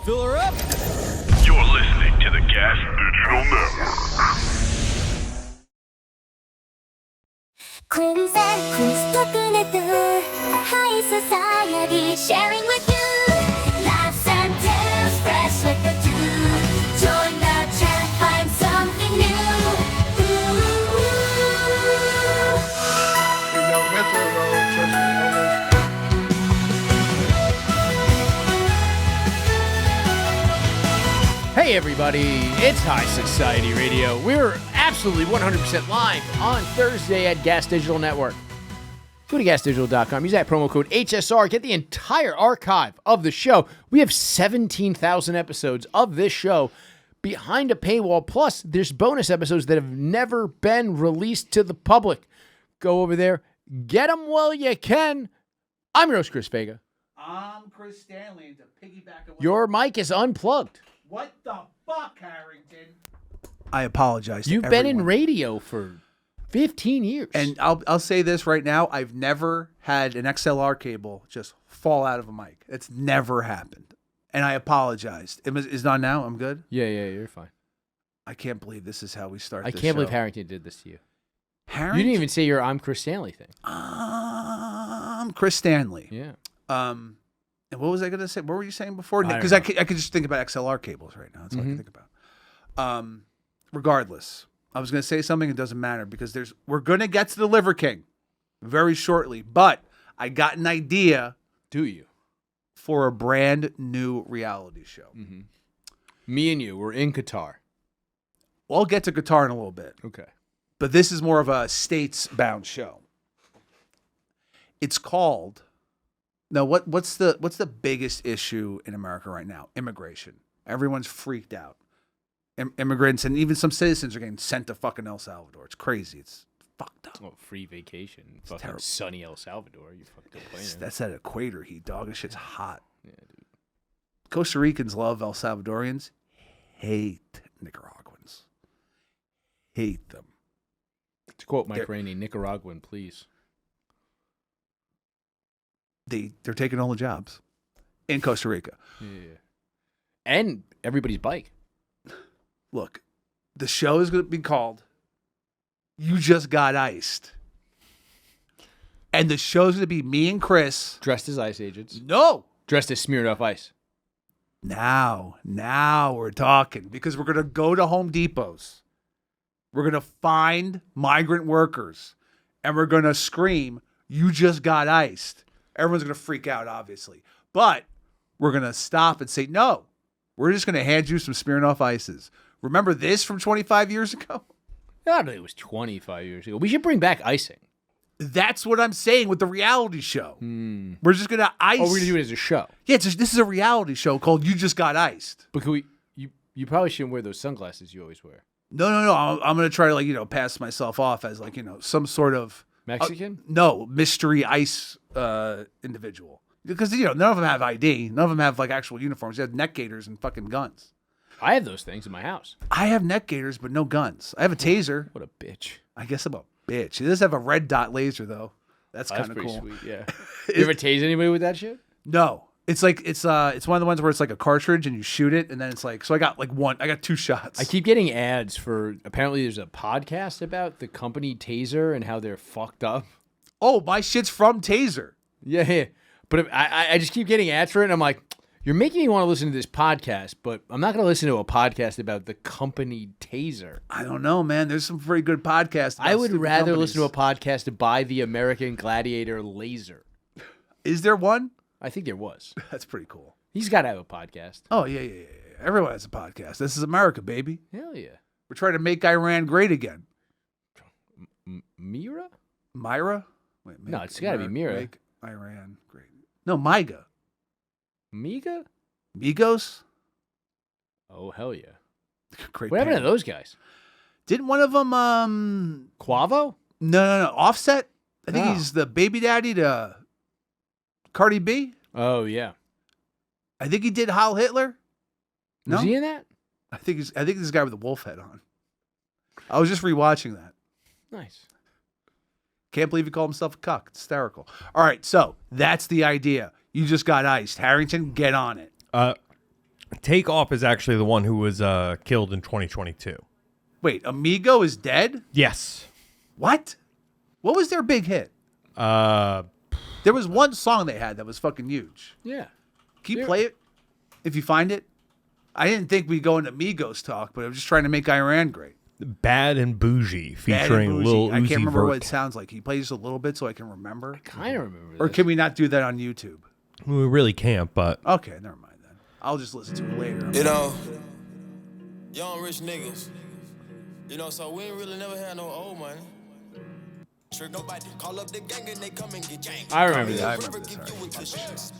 Fill her up. You're listening to the Gas Digital Network. Quinn's and Chris talking at the high society, sharing with you laughs and tales, fresh with the two. Join the chat, find something new. Hey everybody, it's High Society Radio. We're absolutely 100% live on Thursday at Gas Digital Network. Go to gasdigital.com, use that promo code HSR, get the entire archive of the show. We have 17,000 episodes of this show behind a paywall, plus there's bonus episodes that have never been released to the public. Go over there, get them while you can. I'm your host, Chris Faga. I'm Chris Stanley, and to piggyback on Your mic is unplugged. what the fuck, Harrington? I apologize to You've been in everyone. radio for 15 years. And I'll say this right now, I've never had an XLR cable just fall out of a mic. It's never happened. And I apologized. Is not now? I'm good? Yeah, you're fine. I can't believe this is how we start I this can't believe show. Harrington did this to you. Harrington? You didn't even say your I'm Chris Stanley thing. Chris Stanley. Yeah. And what was I going to say? What were you saying before? I don't Because I could just think about XLR cables right now. That's all I can think about. Regardless, I was going to say something. It doesn't matter because we're going to get to the Liver King very shortly. But I got an idea Do you? for a brand new reality show. Me and you were in Qatar. I'll get to Qatar in a little bit. Okay. But this is more of a states-bound show. It's called. Now, what's the biggest issue in America right now? Immigration. Everyone's freaked out. Immigrants and even some citizens are getting sent to fucking El Salvador. It's crazy. It's fucked up. Oh, free vacation. Fucking terrible. sunny El Salvador. You fucking complaining. That's that equator heat, dog. This shit's hot. Yeah, dude. Costa Ricans love El Salvadorians. Hate Nicaraguans. Hate them. To quote Mike Rainey, Nicaraguan, please. They're taking all the jobs in Costa Rica. Yeah. And everybody's bike. Look, the show is going to be called You Just Got Iced. And the show's going to be me and Chris. Dressed as ice agents. No. Dressed as Smirnoff ice. Now we're talking because we're going to go to Home Depots. We're going to find migrant workers and we're going to scream, You just got iced. Everyone's going to freak out, obviously. But we're going to stop and say, no, we're just going to hand you some Smirnoff ices. Remember this from 25 years ago? I don't know, it was 25 years ago. We should bring back icing. That's what I'm saying with the reality show. We're just going to ice. Oh, we're going to do it as a show. Yeah, this is a reality show called You Just Got Iced. But can you probably shouldn't wear those sunglasses you always wear. No. I'm going to try to pass myself off as some sort of Mexican? No, mystery ice individual. Because none of them have ID. None of them have actual uniforms. They have neck gaiters and fucking guns. I have those things in my house. I have neck gaiters, but no guns. I have a taser. What a bitch. I guess I'm a bitch. It does have a red dot laser though. That's kind of pretty cool. sweet, yeah. You ever tase anybody with that shit? No. It's it's one of the ones where it's like a cartridge and you shoot it and then it's so I got 2 shots. I keep getting ads for, apparently there's a podcast about the company Taser and how they're fucked up. Oh, my shit's from Taser. Yeah. But I just keep getting ads for it and I'm like, you're making me want to listen to this podcast, but I'm not going to listen to a podcast about the company Taser. I don't know, man. There's some very good podcasts. I would rather listen to a podcast to buy the American Gladiator laser. Is there one? I think there was. That's pretty cool. He's got to have a podcast. Oh, yeah. Everyone has a podcast. This is America, baby. Hell yeah. We're trying to make Iran great again. Mira? Myra? Wait, No, it's got to be Mira. Make Iran great. No, MIGA. Miga? Migos? Oh, hell yeah. Great. What happened to band. those guys? Didn't one of them, Quavo? No. Offset? I think Oh. he's the baby daddy to Cardi B. Oh, yeah. I think he did Heil Hitler. No? Was he in that? I think this guy with the wolf head on. I was just rewatching that. Nice. Can't believe he called himself a cuck. It's hysterical. All right, so that's the idea. You just got iced. Harrington, get on it. Takeoff is actually the one who was killed in 2022. Wait, Amigo is dead? Yes. What? What was their big hit? There was one song they had that was fucking huge. Yeah. Can you play it if you find it? I didn't think we'd go into Migos talk, but I'm just trying to make Iran great. Bad and Bougie featuring Bad and Lil Bougie. Uzi I can't remember Vert. what it sounds like. He plays a little bit so I can remember. I kind of remember Or this. can we not do that on YouTube? We really can't, but Okay, never mind then. I'll just listen to it later. You know, young rich niggas. You know, so we ain't really never had no old money. Trick nobody. Call up the gang and they come and get jank. I remember Yeah, I that. remember this.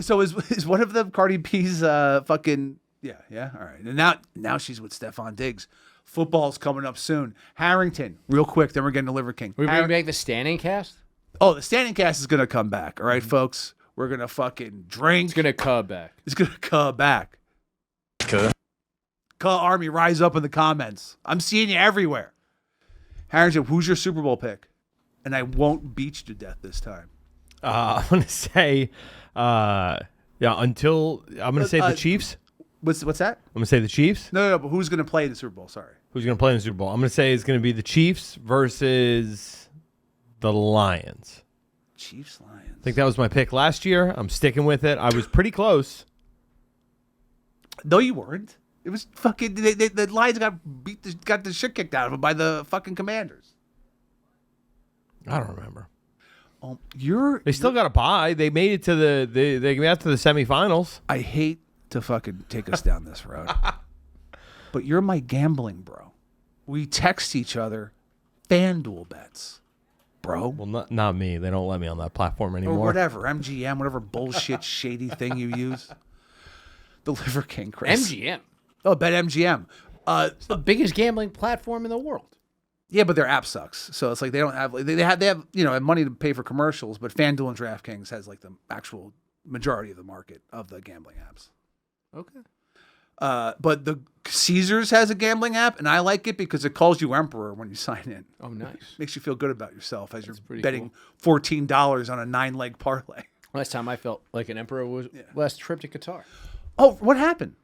So is one of them Cardi B's fucking yeah, all right. And now she's with Stefan Diggs. Football's coming up soon. Harrington, real quick, then we're getting to Liver King. We bring back the standing cast? Oh, the standing cast is gonna come back. All right, folks. We're gonna fucking drink. It's going to come back. It's gonna come back. Cuh. Cuh Army, rise up in the comments. I'm seeing you everywhere. Harrington, who's your Super Bowl pick? And I won't beat you to death this time. I'm gonna say, until I'm gonna say the Chiefs. What's that? I'm gonna say the Chiefs. No, but who's gonna play in the Super Bowl? Sorry. Who's gonna play in the Super Bowl? I'm gonna say it's gonna be the Chiefs versus the Lions. Chiefs, Lions. I think that was my pick last year. I'm sticking with it. I was pretty close. No, you weren't. It was fucking. The Lions got the shit kicked out of them by the fucking Commanders. I don't remember. They still got a bye. They made it to they got to the semifinals. I hate to fucking take us down this road, but you're my gambling bro. We text each other FanDuel bets, bro. Well, not me. They don't let me on that platform anymore. Or whatever, MGM, whatever bullshit shady thing you use. The Liver King, Chris. MGM. Oh, bet MGM. It's the biggest gambling platform in the world. Yeah, but their app sucks. So it's like they don't have they have money to pay for commercials, but FanDuel and DraftKings has like the actual majority of the market of the gambling apps. Okay. But the Caesars has a gambling app, and I like it because it calls you Emperor when you sign in. Oh, nice. Makes you feel good about yourself as you're pretty betting $14 on a 9-leg parlay. Last time I felt like an emperor was last trip to Qatar. Oh, what happened?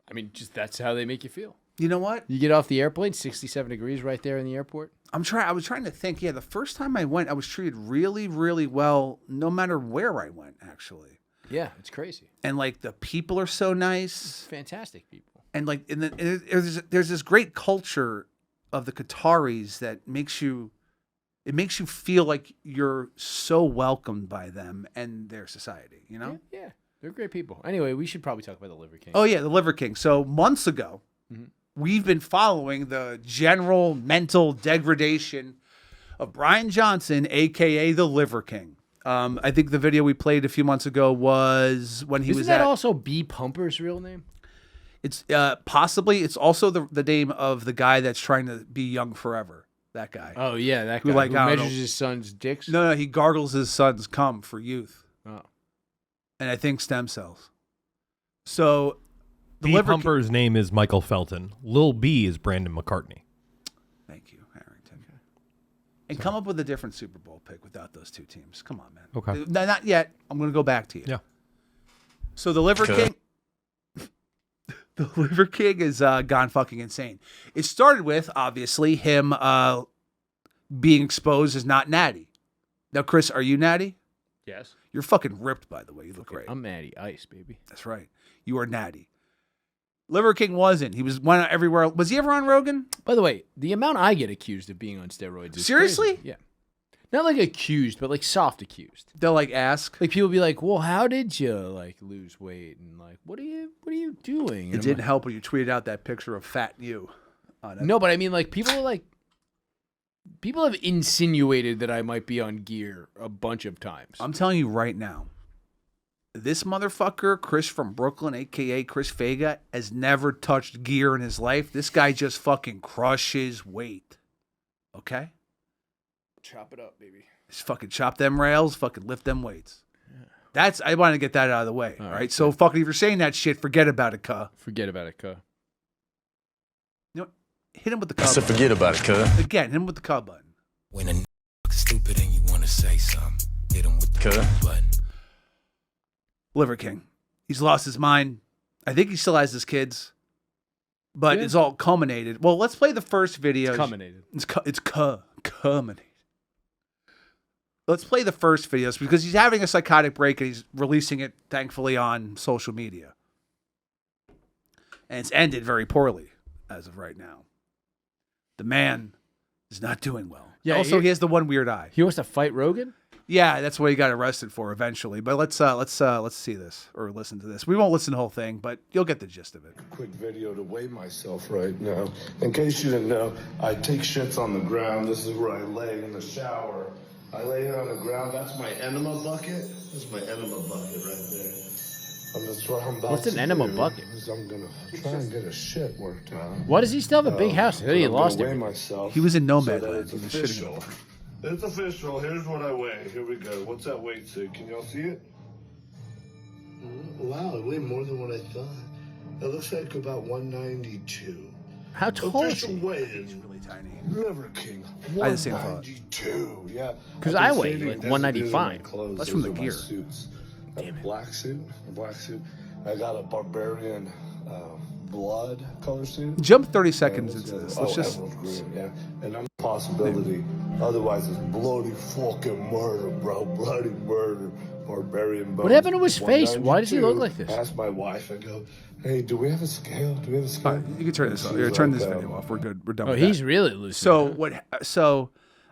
I mean, just that's how they make you feel. You know what? You get off the airplane, 67 degrees right there in the airport. I was trying to think. Yeah, the first time I went, I was treated really, really well, no matter where I went, actually. Yeah, it's crazy. And like the people are so nice. Fantastic people. And like, there's this great culture of the Qataris that makes you feel like you're so welcomed by them and their society. You know? Yeah, they're great people. Anyway, we should probably talk about the Liver King. Oh yeah, the Liver King. So months ago, we've been following the general mental degradation of Brian Johnson, aka the Liver King. I think the video we played a few months ago was when he Isn't was that at. also B. Pumper's real name? It's possibly. It's also the name of the guy that's trying to be young forever. That guy. Oh yeah, that Who, guy like, who I don't measures know. his son's dicks. No, he gargles his son's cum for youth, Oh. and I think stem cells. So the B. Liver King. Pumper's name is Michael Felton. Lil B is Brandon McCartney. Thank you, Harrington. And come up with a different Super Bowl pick without those two teams. Come on, man. Okay. No, not yet. I'm going to go back to you. Yeah. So the Liver King. The Liver King is gone fucking insane. It started with, obviously, him being exposed as not Natty. Now, Chris, are you Natty? Yes. You're fucking ripped, by the way. You look great. I'm Matty Ice, baby. That's right. You are Natty. Liver King wasn't. He went everywhere. Was he ever on Rogan? By the way, the amount I get accused of being on steroids is Seriously? crazy. Yeah. Not like accused, but like soft accused. They'll like ask. Like people be like, "Well, how did you like lose weight?" And like, "What are you doing?" And It I'm didn't like, help when you tweeted out that picture of fat you. On it. No, but I mean, like people are like, people have insinuated that I might be on gear a bunch of times. I'm telling you right now, this motherfucker, Chris from Brooklyn, a.k.a. Chris Faga, has never touched gear in his life. This guy just fucking crushes weight. Okay? Chop it up, baby. Just fucking chop them rails, fucking lift them weights. Yeah. I want to get that out of the way. All right? So fucking if you're saying that shit, forget about it, cuh. Forget about it, cuh. You know what? Hit him with the cuh I said button. forget about it, cuh. Again, hit him with the cuh button. When a stupid and you want to say something, hit him with the cuh button. Liver King. He's lost his mind. I think he still has his kids, but it's all culminated. Well, let's play the first video. It's culminated. It's culminated. Let's play the first videos because he's having a psychotic break and he's releasing it, thankfully, on social media. And it's ended very poorly as of right now. The man is not doing well. Yeah, Also, he has the one weird eye. He wants to fight Rogan? Yeah, that's what he got arrested for eventually. But let's see this or listen to this. We won't listen to the whole thing, but you'll get the gist of it. Quick video to weigh myself right now. In case you didn't know, I take shits on the ground. This is where I lay in the shower. I lay here on the ground. That's my enema bucket. That's my enema bucket right there. That's what I'm about What's an to enema do, bucket? is I'm gonna try and get a shit worked out. Why does he still have a big house? I thought he I'm lost gonna weigh it. myself He was in Nomad so that Land. it's He was official. shitting. It's official. Here's what I weigh. Here we go. What's that weight say? Can y'all see it? Wow, it weighed more than what I thought. It looks like about 192. How tall is Official he? weigh is Really tiny. Liver King. I had the same thought. 192. Yeah. 'Cause I've I been weigh, saving like, designated 195. my clothes. That's from Those the are my gear. Suits. A black suit. I got a barbarian blood color suit. Jump 30 seconds into this. Let's just. Emerald green, yeah. And I'm a possibility. Otherwise, it's bloody fucking murder, bro. Bloody murder. Barbarian bones. What happened to his face? Why does he look like this? Ask my wife and go, hey, do we have a scale? Do we have a scale? You can turn this off. Turn this video off. We're good. We're done Oh, with he's that. really loose. So what? So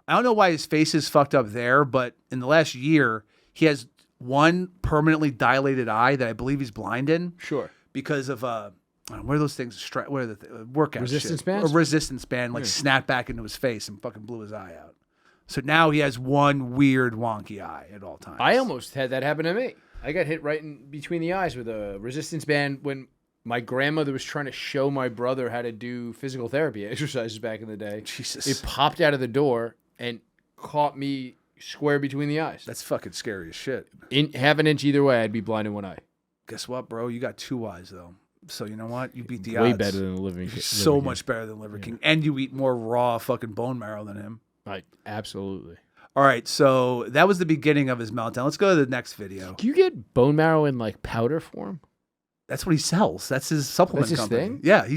I don't know why his face is fucked up there, but in the last year, he has one permanently dilated eye that I believe he's blind in. Sure. Because of what are those things? What are the workout Resistance shit? bands? A resistance band like snapped back into his face and fucking blew his eye out. So now he has one weird wonky eye at all times. I almost had that happen to me. I got hit right in between the eyes with a resistance band when my grandmother was trying to show my brother how to do physical therapy exercises back in the day. Jesus. It popped out of the door and caught me square between the eyes. That's fucking scary as shit. In half an inch either way, I'd be blind in one eye. Guess what, bro? You got two eyes though. So you know what? You beat the Way odds. better than the living. So much better than Liver King, and you eat more raw fucking bone marrow than him. Like absolutely. All right, so that was the beginning of his meltdown. Let's go to the next video. Do you get bone marrow in like powder form? That's what he sells. That's his supplement That's his company. thing? Yeah,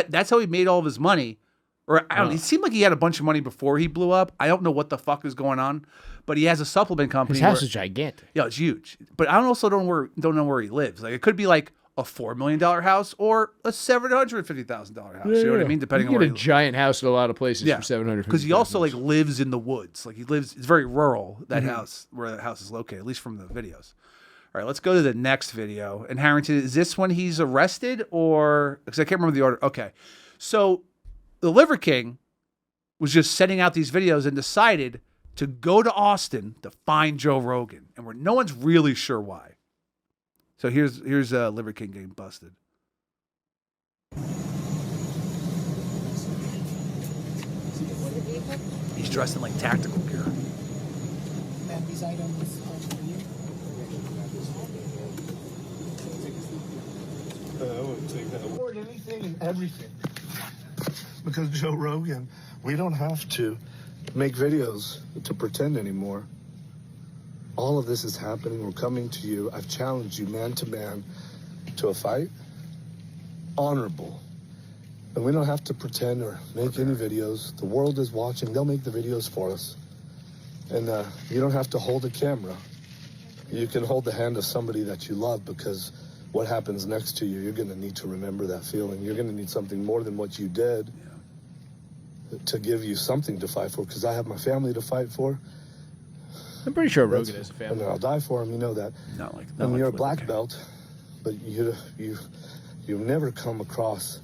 that's how he made all of his money. Or I don't. It seemed like he had a bunch of money before he blew up. I don't know what the fuck is going on, but he has a supplement company. His house where- is gigantic. Yeah, it's huge. But I also don't know where he lives. Like it could be like a $4 million house or a $750,000 house. You know what I mean? Depending you on get where a giant house in a lot of places Yeah, for 750. because he also like lives in the woods. Like he lives. It's very rural. That Mm-hmm. house where that house is located, at least from the videos. All right, let's go to the next video. And Harrington, is this when he's arrested or because I can't remember the order? Okay, so the Liver King was just sending out these videos and decided to go to Austin to find Joe Rogan, and where no one's really sure why. So here's Liver King getting busted. He's dressed in like tactical gear. These items are for you. I would take that. Afford anything and everything. Because Joe Rogan, we don't have to make videos to pretend anymore. All of this is happening. We're coming to you. I've challenged you man to man to a fight. Honorable. And we don't have to pretend or make any videos. The world is watching. They'll make the videos for us. And you don't have to hold a camera. You can hold the hand of somebody that you love, because what happens next to you, you're going to need to remember that feeling. You're going to need something more than what you did to give you something to fight for, because I have my family to fight for. I'm pretty sure Rogan has a family. And I'll die for him, you know that. Not like And you're a Liver black King. belt, but you've never come across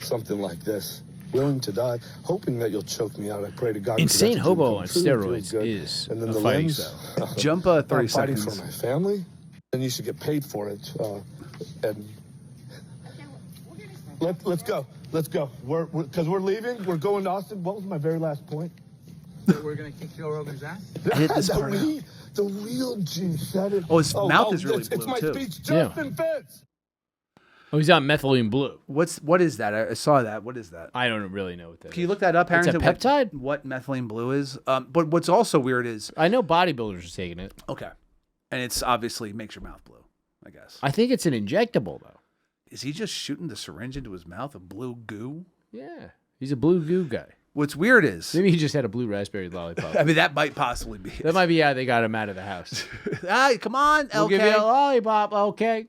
something like this. Willing to die, hoping that you'll choke me out. I pray to God. because Insane that's a Hobo dream on come true. It feels steroids good. is and then a the fighting limbs. style. Jump 30 I'm fighting seconds. for my family, and you should get paid for it. And let's go. Let's go. Because we're leaving. We're going to Austin. What was my very last point? We're gonna kick Joe Rogan's ass. Edit this part out. The real G said it. Oh, his mouth is really it's blue, my too. speech. Yeah. Justin Fitz. Oh, he's on methylene blue. What is that? I saw that. What is that? I don't really know what that Can you is. look that up, It's a Harrington? peptide? What methylene blue is? But what's also weird is I know bodybuilders are taking it. okay, and it's obviously makes your mouth blue. I guess. I think it's an injectable, though. Is he just shooting the syringe into his mouth of blue goo? Yeah. He's a blue goo guy. What's weird is... Maybe he just had a blue raspberry lollipop. I mean, that might possibly be it. That might be how they got him out of the house. Hey, come on, We'll give you a lollipop, okay?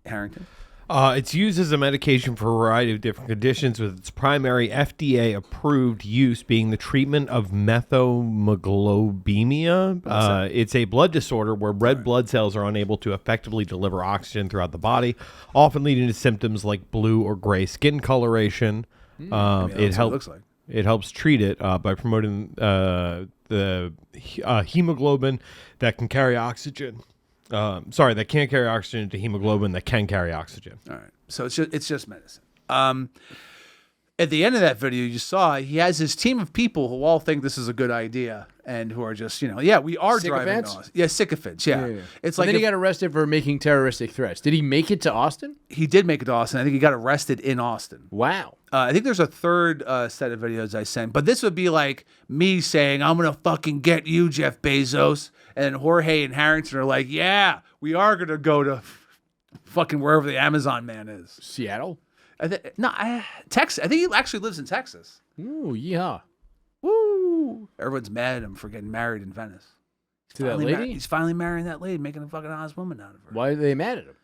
Harrington. It's used as a medication for a variety of different conditions, with its primary FDA-approved use being the treatment of methemoglobinemia. It's a blood disorder where red blood cells are unable to effectively deliver oxygen throughout the body, often leading to symptoms like blue or gray skin coloration. It helps treat it by promoting the hemoglobin that can carry oxygen. That can't carry oxygen to hemoglobin that can carry oxygen. All right. So it's just medicine. At the end of that video, you saw he has his team of people who all think this is a good idea and who are just, we are driving Austin. Yeah, sycophants. Yeah. It's like then he got arrested for making terroristic threats. Did he make it to Austin? He did make it to Austin. I think he got arrested in Austin. Wow. I think there's a third set of videos I sent, but this would be like me saying, I'm going to fucking get you, Jeff Bezos. And Jorge and Harrington are like, yeah, we are going to go to fucking wherever the Amazon man is. Seattle? Texas. I think he actually lives in Texas. Ooh, yeah. Woo! Everyone's mad at him for getting married in Venice. To that lady? He's finally marrying that lady, making a fucking honest woman out of her. Why are they mad at him?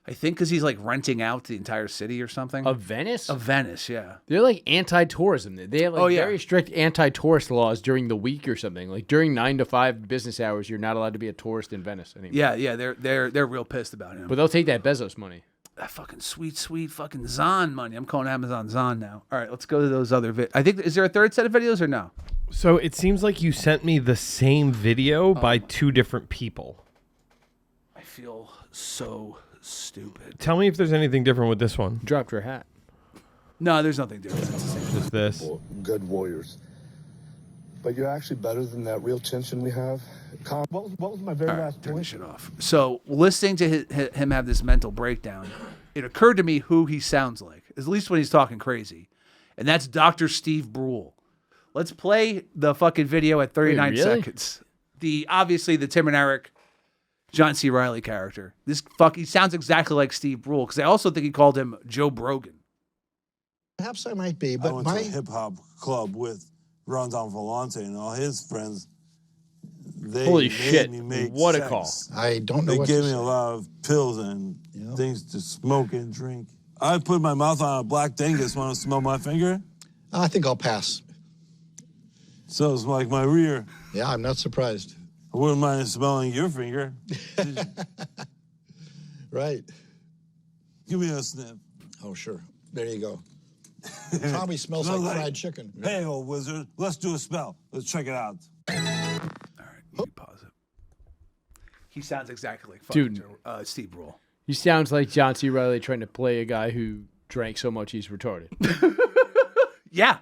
I think because he's like renting out the entire city or something. Of Venice? Of Venice, yeah. They're like anti-tourism. They have like very strict anti-tourist laws during the week or something. Like during 9 to 5 business hours, you're not allowed to be a tourist in Venice anymore. Yeah. They're real pissed about him. But they'll take that Bezos money. That fucking sweet fucking Zon money. I'm calling Amazon Zon now. All right, let's go to those other is there a third set of videos or no? So it seems like you sent me the same video by two different people. I feel so stupid. Tell me if there's anything different with this one. Dropped her hat. No, there's nothing different. It's the same. Just this. Good warriors. But you're actually better than that real tension we have. What was my very last turn point? this shit off. So listening to him have this mental breakdown, it occurred to me who he sounds like, at least when he's talking crazy. And that's Dr. Steve Brule. Let's play the fucking video at 39 seconds. Obviously the Tim and Eric John C. Reilly character. He sounds exactly like Steve Brule, because I also think he called him Joe Brogan. Perhaps I might be, but I went to a hip-hop club with Rondon Volante and all his friends. Holy shit, what a call. I don't know They what gave to me say. a lot of pills and things to smoke and drink. I put my mouth on a black dingus. Want to smell my finger? I think I'll pass. So it's like my rear. Yeah, I'm not surprised. I wouldn't mind smelling your finger. Right. Give me a sniff. Oh, sure. There you go. Probably smells like fried chicken. Hey, old wizard, let's do a spell. Let's check it out. All right, let me pause it. He sounds exactly like fucking Steve Brule. He sounds like John C. Reilly trying to play a guy who drank so much he's retarded. Yeah.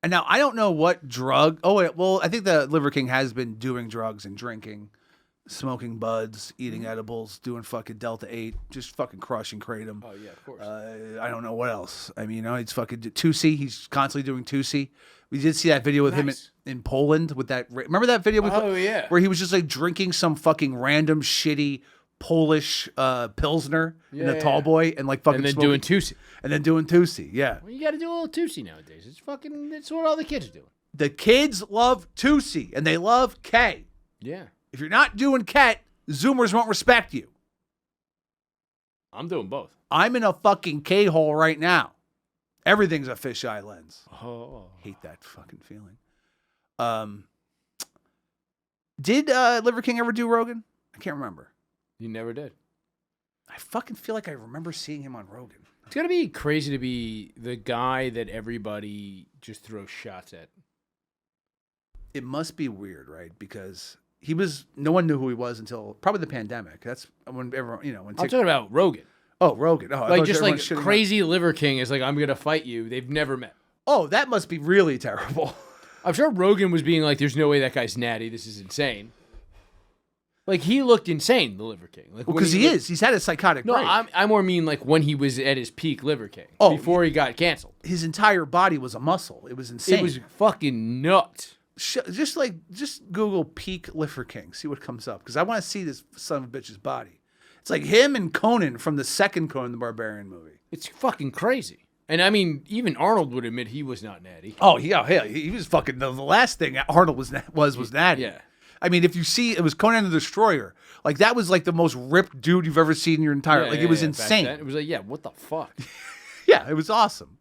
And now I don't know what drug. Well, I think the Liver King has been doing drugs and drinking, smoking buds, eating edibles, doing fucking Delta 8, just fucking crushing kratom. Oh, yeah, of course. I don't know what else. I mean, it's fucking Tusi. He's constantly doing Tusi. We did see that video with him in Poland with that. Remember that video? Yeah. Where he was just like drinking some fucking random shitty Polish Pilsner in a tall boy and like fucking and then smoking. doing Tusi. And then doing Tusi, yeah. Well, you got to do a little Tusi nowadays. It's what all the kids are doing. The kids love Tusi and they love K. Yeah. If you're not doing Ket, Zoomers won't respect you. I'm doing both. I'm in a fucking K-hole right now. Everything's a fisheye lens. Oh. Hate that fucking feeling. Did Liver King ever do Rogan? I can't remember. You never did. I fucking feel like I remember seeing him on Rogan. It's got to be crazy to be the guy that everybody just throws shots at. It must be weird, right? Because no one knew who he was until probably the pandemic. That's when everyone, when I'm talking about Rogan. Oh, Rogan. Oh, like just like crazy Liver King is like, I'm going to fight you. They've never met. Oh, that must be really terrible. I'm sure Rogan was being like, there's no way that guy's natty. This is insane. Like, he looked insane, the Liver King. Like, because he is. He's had a psychotic break. I more mean like when he was at his peak Liver King. Before he got canceled. His entire body was a muscle. It was insane. It was fucking nuts. just Google peak Liver King, see what comes up, because I want to see this son of a bitch's body. It's like him and Conan from the second Conan the Barbarian movie. It's fucking crazy. And I mean, even Arnold would admit he was not natty. Oh yeah, he was fucking the last thing Arnold was natty. Yeah. I mean, if you see, it was Conan the Destroyer. Like that was like the most ripped dude you've ever seen in your entire. It was insane. It was like, yeah, what the fuck? Yeah, it was awesome.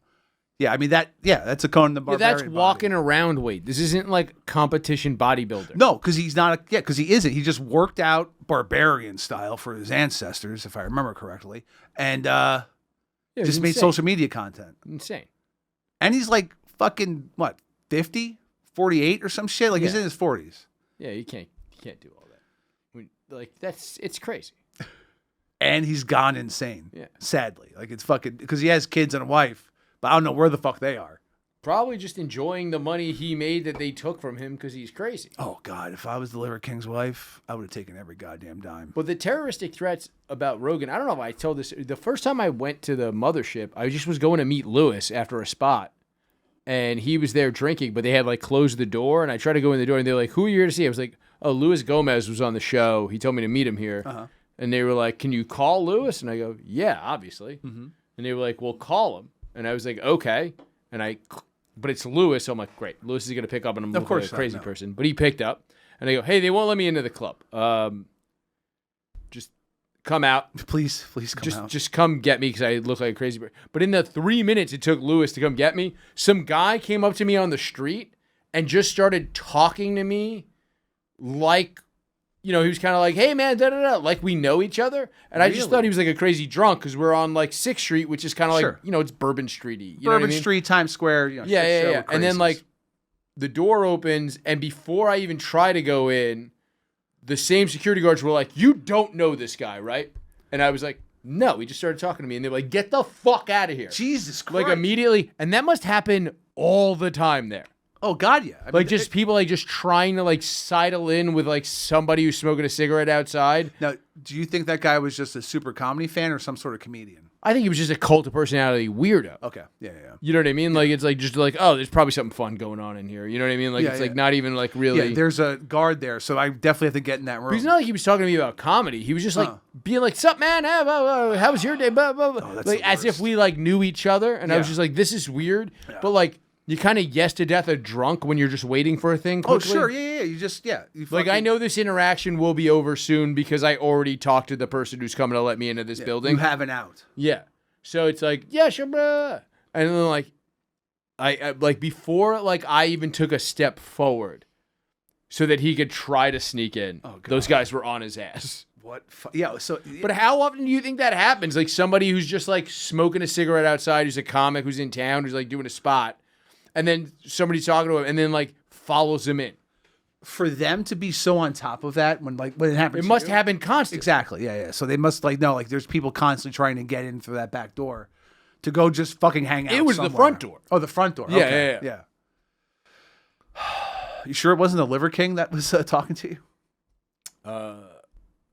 Yeah, I mean that's a Conan the Barbarian. That's walking around weight. This isn't like competition bodybuilder. No, because he's not. Because he isn't. He just worked out barbarian style for his ancestors, if I remember correctly, and just made social media content. Insane. And he's like fucking what, 50, 48 or some shit. Like he's in his 40s. Yeah, you can't do all that. Like it's crazy. And he's gone insane. Yeah. Sadly, like it's fucking because he has kids and a wife. But I don't know where the fuck they are. Probably just enjoying the money he made that they took from him because he's crazy. Oh, God. If I was the Liver King's wife, I would have taken every goddamn dime. But the terroristic threats about Rogan, I don't know if I told this. The first time I went to the mothership, I just was going to meet Lewis after a spot. And he was there drinking, but they had like closed the door. And I tried to go in the door and they were like, who are you here to see? I was like, oh, Luis Gomez was on the show. He told me to meet him here. Uh-huh. And they were like, can you call Lewis? And I go, yeah, obviously. Mm-hmm. And they were like, well, call him. And I was like, okay. But it's Lewis, so I'm like, great. Lewis is going to pick up, and I'm like a crazy person. But he picked up, and I go, hey, they won't let me into the club. Just come out. Please come out. Just come get me because I look like a crazy person. But in the 3 minutes it took Lewis to come get me, some guy came up to me on the street and just started talking to me like, he was kind of like, hey, man, da-da-da, like we know each other. And I just thought he was like a crazy drunk because we're on like 6th Street, which is kind of like, it's Bourbon Street-y. Bourbon Street, Times Square. Yeah. And then like the door opens, and before I even try to go in, the same security guards were like, you don't know this guy, right? And I was like, no. He just started talking to me, and they were like, get the fuck out of here. Jesus Christ. Like immediately. And that must happen all the time there. Oh, God, yeah. I mean, people like just trying to like sidle in with like somebody who's smoking a cigarette outside. Now, do you think that guy was just a super comedy fan or some sort of comedian? I think he was just a cult of personality weirdo. Okay. Yeah. You know what I mean? Like it's like just like, oh, there's probably something fun going on in here. You know what I mean? Like like not even like really. Yeah, there's a guard there, so I definitely have to get in that room. But it's not like he was talking to me about comedy. He was just like being like, "Sup, man? How was your day?" Blah, blah, blah. Oh, like as if we like knew each other. And I was just like, "This is weird." Yeah. But like, you kind of yes to death a drunk when you're just waiting for a thing quickly. Oh, sure. Yeah. You just, like, I know this interaction will be over soon because I already talked to the person who's coming to let me into this building. You have an out. Yeah. So it's like, yeah, sure, blah. And then like, I like before like I even took a step forward so that he could try to sneak in, those guys were on his ass. What? But how often do you think that happens? Like somebody who's just like smoking a cigarette outside, who's a comic, who's in town, who's like doing a spot. And then somebody's talking to him, and then like follows him in. For them to be so on top of that when it happens, it must happen constantly. Exactly. Yeah. So they must know there's people constantly trying to get in through that back door to go just fucking hang out. It was somewhere. the front door. Oh, the front door. Yeah. Okay. Yeah. You sure it wasn't the Liver King that was talking to you?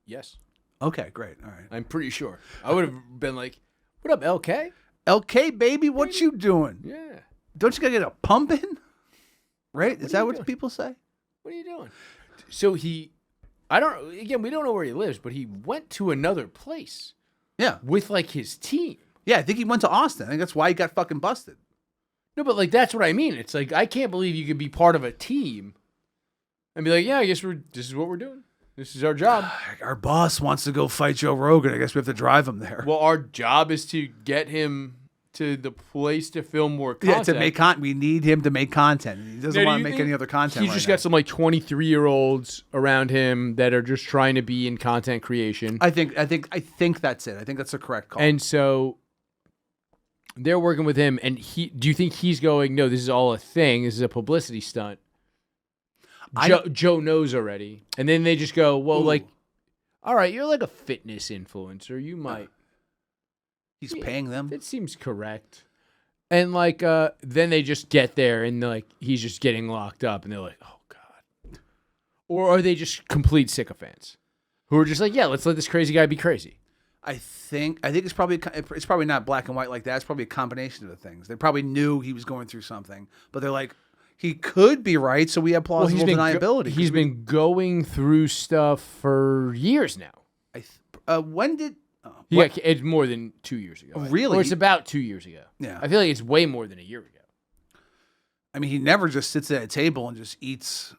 Yes. Okay, great. All right. I'm pretty sure. I would have been like, "What up, LK? LK, baby, what you doing? Yeah. Don't you gotta get a pump in? Right? Is that what people say? What are you doing?" So we don't know where he lives, but he went to another place. Yeah. With like his team. Yeah, I think he went to Austin. I think that's why he got fucking busted. No, but like that's what I mean. It's like I can't believe you could be part of a team and be like, yeah, I guess this is what we're doing. This is our job. Our boss wants to go fight Joe Rogan. I guess we have to drive him there. Well, our job is to get him to the place to film more content. Yeah, to make content. We need him to make content. He doesn't want to make any other content. He's just got some like 23-year-olds around him that are just trying to be in content creation. I think that's it. I think that's the correct call. And so they're working with him, and do you think he's going, no, this is all a thing, this is a publicity stunt? Joe knows already. And then they just go, well, like, all right, you're like a fitness influencer. You might. He's paying them. It seems correct. And like, then they just get there and like, he's just getting locked up and they're like, oh God. Or are they just complete sycophants who are just like, yeah, let's let this crazy guy be crazy? I think it's probably not black and white like that. It's probably a combination of the things. They probably knew he was going through something, but they're like, He could be right, so we have plausible deniability. He's been going through stuff for years now. When did... Yeah, it's more than 2 years ago. Really? Or it's about 2 years ago. Yeah. I feel like it's way more than a year ago. I mean, he never just sits at a table and just eats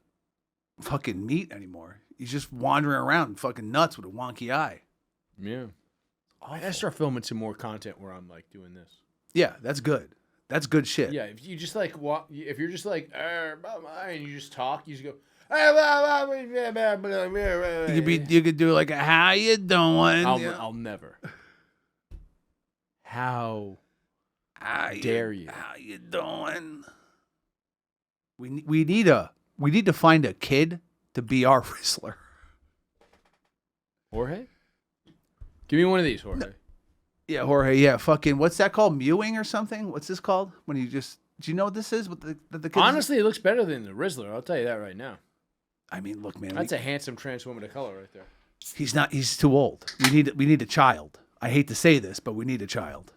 fucking meat anymore. He's just wandering around fucking nuts with a wonky eye. Yeah. I gotta start filming some more content where I'm like doing this. Yeah, that's good. That's good shit. Yeah, if you just like if you're just like and you just talk, you just go. You could do like a how you doing? I'll never. How dare you? How you doing? We need to find a kid to be our Rizzler. Jorge? Give me one of these, Jorge. No. Yeah, Jorge. Yeah, fucking. What's that called? Mewing or something? What's this called? When you just. Do you know what this is? What the kids? Honestly, it looks better than the Rizzler. I'll tell you that right now. I mean, look, man. That's a handsome trans woman of color right there. He's not. He's too old. We need a child. I hate to say this, but we need a child.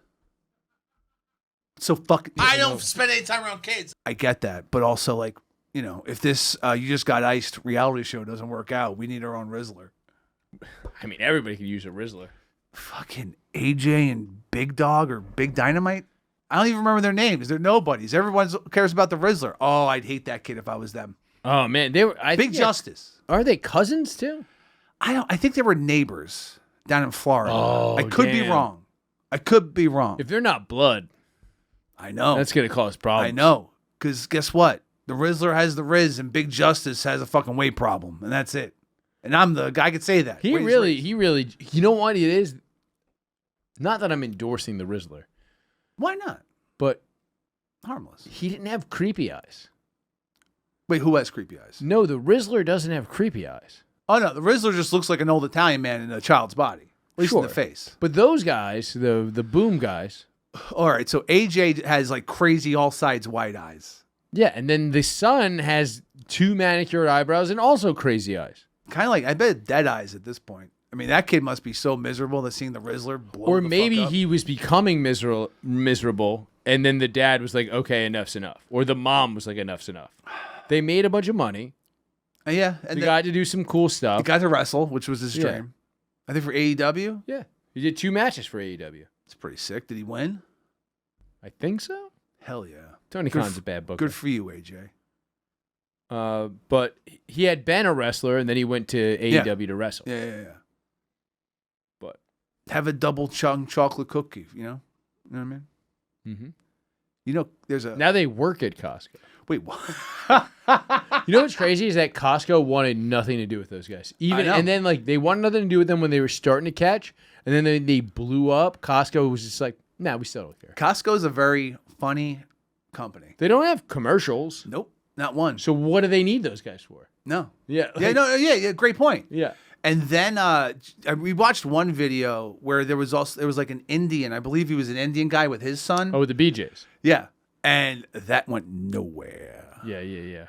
So fucking. I don't spend any time around kids. I get that, but also like, you know, if this you just got iced reality show doesn't work out, we need our own Rizzler. I mean, everybody could use a Rizzler. Fucking AJ and Big Dog or Big Dynamite. I don't even remember their names. They're nobodies. Everyone cares about the Rizzler. Oh, I'd hate that kid if I was them. Oh man, they were Big Justice. Are they cousins too? I think they were neighbors down in Florida. Oh, I could be wrong. I could be wrong. If they're not blood, I know that's gonna cause problems. I know, because guess what? The Rizzler has the Riz, and Big Justice has a fucking weight problem, and that's it. And I'm the guy. I could say that. He really. You know what it is? Not that I'm endorsing the Rizzler. Why not? But harmless. He didn't have creepy eyes. Wait, who has creepy eyes? No, the Rizzler doesn't have creepy eyes. Oh no, the Rizzler just looks like an old Italian man in a child's body, at least in the face. But those guys, the boom guys. All right, so AJ has like crazy all sides white eyes. Yeah, and then the son has 2 manicured eyebrows and also crazy eyes. Kind of like, I bet dead eyes at this point. I mean, that kid must be so miserable that seeing the Rizzler blow Or the maybe fuck up. he was becoming miserable, and then the dad was like, okay, enough's enough. Or the mom was like, enough's enough. They made a bunch of money. Yeah. And they got to do some cool stuff. He got to wrestle, which was his dream. I think for AEW. Yeah. He did 2 matches for AEW. It's pretty sick. Did he win? I think so. Hell yeah. Tony Khan's a bad booker. Good for you, AJ. But he had been a wrestler, and then he went to AEW to wrestle. Yeah. But have a double chunk chocolate cookie, you know? You know what I mean? Mm-hmm. You know, there's a... Now they work at Costco. Wait, what? You know what's crazy is that Costco wanted nothing to do with those guys. And then like they wanted nothing to do with them when they were starting to catch, and then they blew up. Costco was just like, nah, we still don't care. Costco is a very funny company. They don't have commercials. Nope, not one. So what do they need those guys for? No. Yeah. Yeah, great point. Yeah. And then we watched one video where there was like an Indian, I believe he was an Indian guy with his son. Oh, the BJs. Yeah. And that went nowhere. Yeah.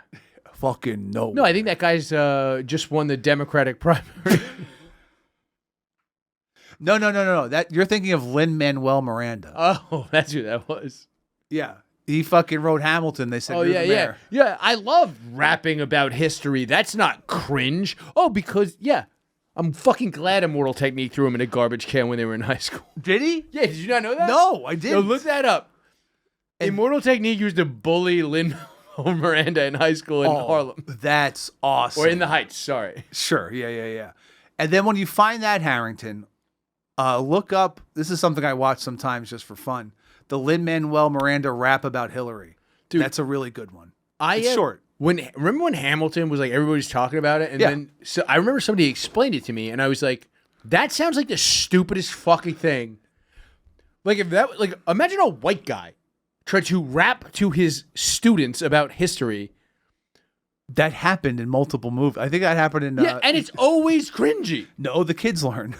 Fucking nowhere. No, I think that guy's just won the Democratic primary. No. That you're thinking of Lin-Manuel Miranda. Oh, that's who that was. Yeah. He fucking wrote Hamilton. They said, you're the mayor. Yeah, I love rapping about history. That's not cringe. Oh, because, I'm fucking glad Immortal Technique threw him in a garbage can when they were in high school. Did he? Yeah, did you not know that? No, I didn't. No, look that up. Immortal Technique used to bully Lin-Manuel Miranda in high school in Harlem. That's awesome. Or in the Heights, sorry. Sure, yeah. And then when you find that, Harrington, look up, this is something I watch sometimes just for fun, the Lin-Manuel Miranda rap about Hillary. Dude, that's a really good one. It's short. Remember when Hamilton was like, everybody's talking about it? And then so I remember somebody explained it to me, and I was like, that sounds like the stupidest fucking thing. Like, imagine a white guy tried to rap to his students about history. That happened in multiple movies. I think that happened in... Yeah, and it's always cringy. No, the kids learn.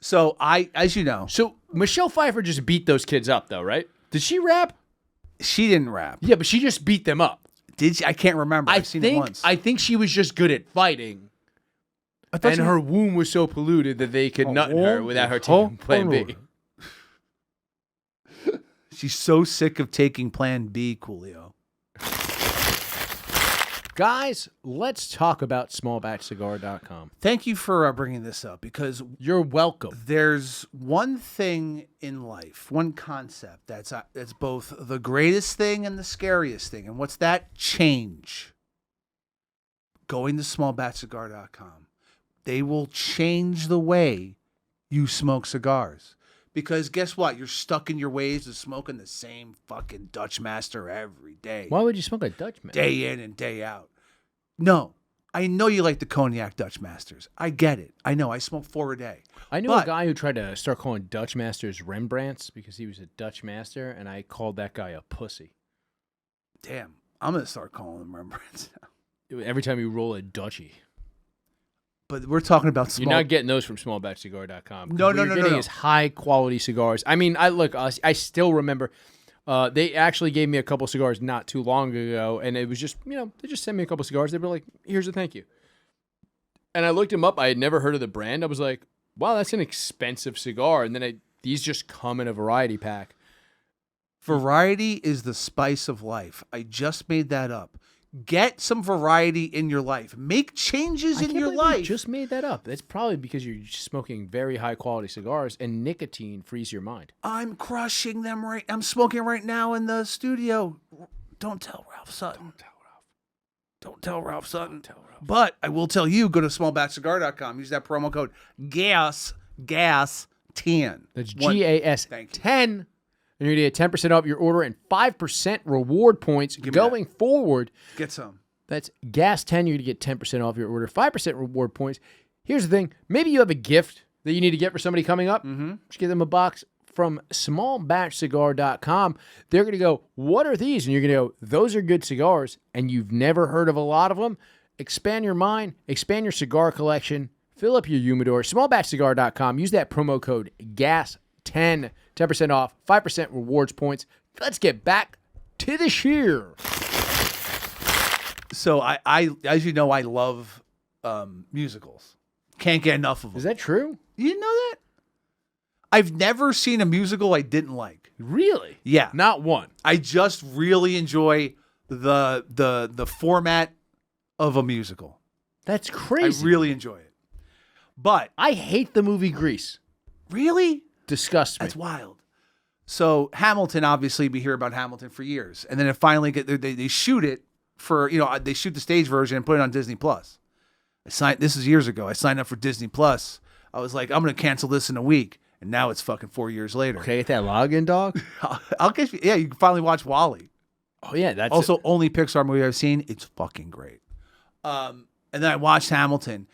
So, as you know... So, Michelle Pfeiffer just beat those kids up, though, right? Did she rap? She didn't rap. Yeah, but she just beat them up. Did she? I can't remember. I've seen it once. I think she was just good at fighting. And her womb was so polluted that they could nut in her without her taking Plan B. She's so sick of taking Plan B, Coolio. Guys, let's talk about smallbatchcigar.com. Thank you for bringing this up because you're welcome. There's one thing in life, one concept that's both the greatest thing and the scariest thing. And what's that? Change. Going to smallbatchcigar.com. They will change the way you smoke cigars. Because guess what? You're stuck in your ways of smoking the same fucking Dutch Master every day. Why would you smoke a Dutch Master? Day in and day out. No. I know you like the cognac Dutch Masters. I get it. I know. I smoke 4 a day. I knew a guy who tried to start calling Dutch Masters Rembrandts because he was a Dutch Master, and I called that guy a pussy. Damn. I'm going to start calling them Rembrandts now. Every time you roll a Dutchie. But we're talking about small. You're not getting those from smallbatchcigar.com. No. What you're getting is high quality cigars. I mean, I still remember they actually gave me a couple cigars not too long ago, and it was just, they just sent me a couple cigars. They were like, here's a thank you. And I looked them up. I had never heard of the brand. I was like, wow, that's an expensive cigar. And then these just come in a variety pack. Variety is the spice of life. I just made that up. Get some variety in your life. Make changes in your life. You just made that up. That's probably because you're smoking very high quality cigars and nicotine frees your mind. I'm crushing them I'm smoking right now in the studio. Don't tell Ralph Sutton. Don't tell Ralph Sutton. But I will tell you, go to smallbatchcigar.com. Use that promo code GAS10. That's GAS 10. And you're going to get 10% off your order and 5% reward points going forward. Get some. That's GAS10. You're going to get 10% off your order, 5% reward points. Here's the thing. Maybe you have a gift that you need to get for somebody coming up. Just give them a box from smallbatchcigar.com. They're going to go, what are these? And you're going to go, those are good cigars, and you've never heard of a lot of them. Expand your mind. Expand your cigar collection. Fill up your humidor. Smallbatchcigar.com. Use that promo code GAS10. 10% off, 5% rewards points. Let's get back to the shear. So I as you know, I love musicals. Can't get enough of them. Is that true? You didn't know that? I've never seen a musical I didn't like. Really? Yeah. Not one. I just really enjoy the format of a musical. That's crazy. I really enjoy it. But I hate the movie Grease. Really? Disgusts me. That's wild. So Hamilton, obviously, we hear about Hamilton for years, and then it finally they shoot it for they shoot the stage version and put it on Disney Plus. This is years ago. I signed up for Disney Plus. I was like, I'm gonna cancel this in a week, and now it's fucking 4 years later. Okay, get that login, dog. I'll get you. Yeah, you can finally watch WALL-E. Oh yeah, that's also only Pixar movie I've seen. It's fucking great. And then I watched Hamilton.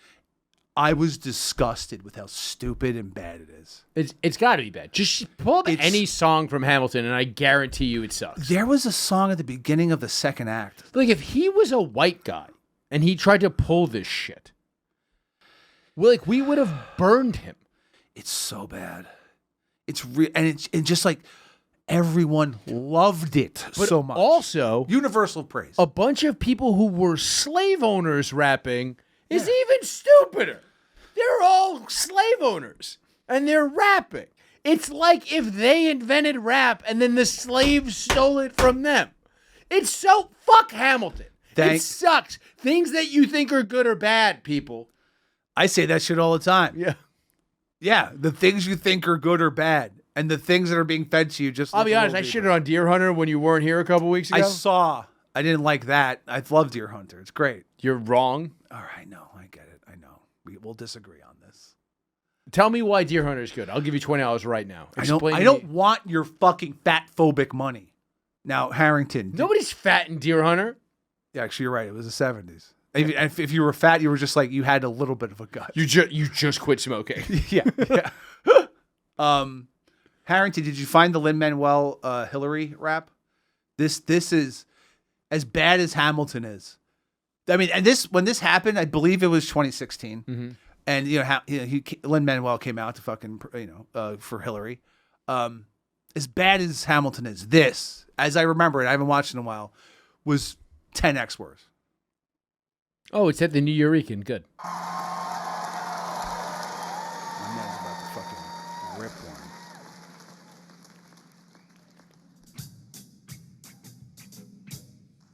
I was disgusted with how stupid and bad it is. It's got to be bad. Just pull up any song from Hamilton, and I guarantee you it sucks. There was a song at the beginning of the second act. Like, if he was a white guy and he tried to pull this shit, we would have burned him. It's so bad. It's real, and it's just like everyone loved it so much. Also, universal praise. A bunch of people who were slave owners rapping is even stupider. They're all slave owners, and they're rapping. It's like if they invented rap, and then the slaves stole it from them. It's so... Fuck Hamilton. It sucks. Things that you think are good or bad, people. I say that shit all the time. Yeah. Yeah, the things you think are good or bad, and the things that are being fed to you just... I'll be honest, I shitted on Deer Hunter when you weren't here a couple weeks ago. I saw. I didn't like that. I love Deer Hunter. It's great. You're wrong. All right, no, I get it. I know. We'll disagree on this. Tell me why Deer Hunter is good. I'll give you $20 right now. I don't want your fucking fat phobic money. Now, Harrington. Nobody's fat in Deer Hunter. Yeah, actually, you're right. It was the 70s. If you were fat, you were just like, you had a little bit of a gut. You just quit smoking. Yeah. Harrington, did you find the Lin-Manuel Hillary rap? This is as bad as Hamilton is. I mean, and when this happened, I believe it was 2016. Mm-hmm. And Lin-Manuel came out to fucking for Hillary. As bad as Hamilton is, this, as I remember it, I haven't watched it in a while, was 10x worse. Oh, it's at the New Eurekan. Good. My man's about to fucking rip one.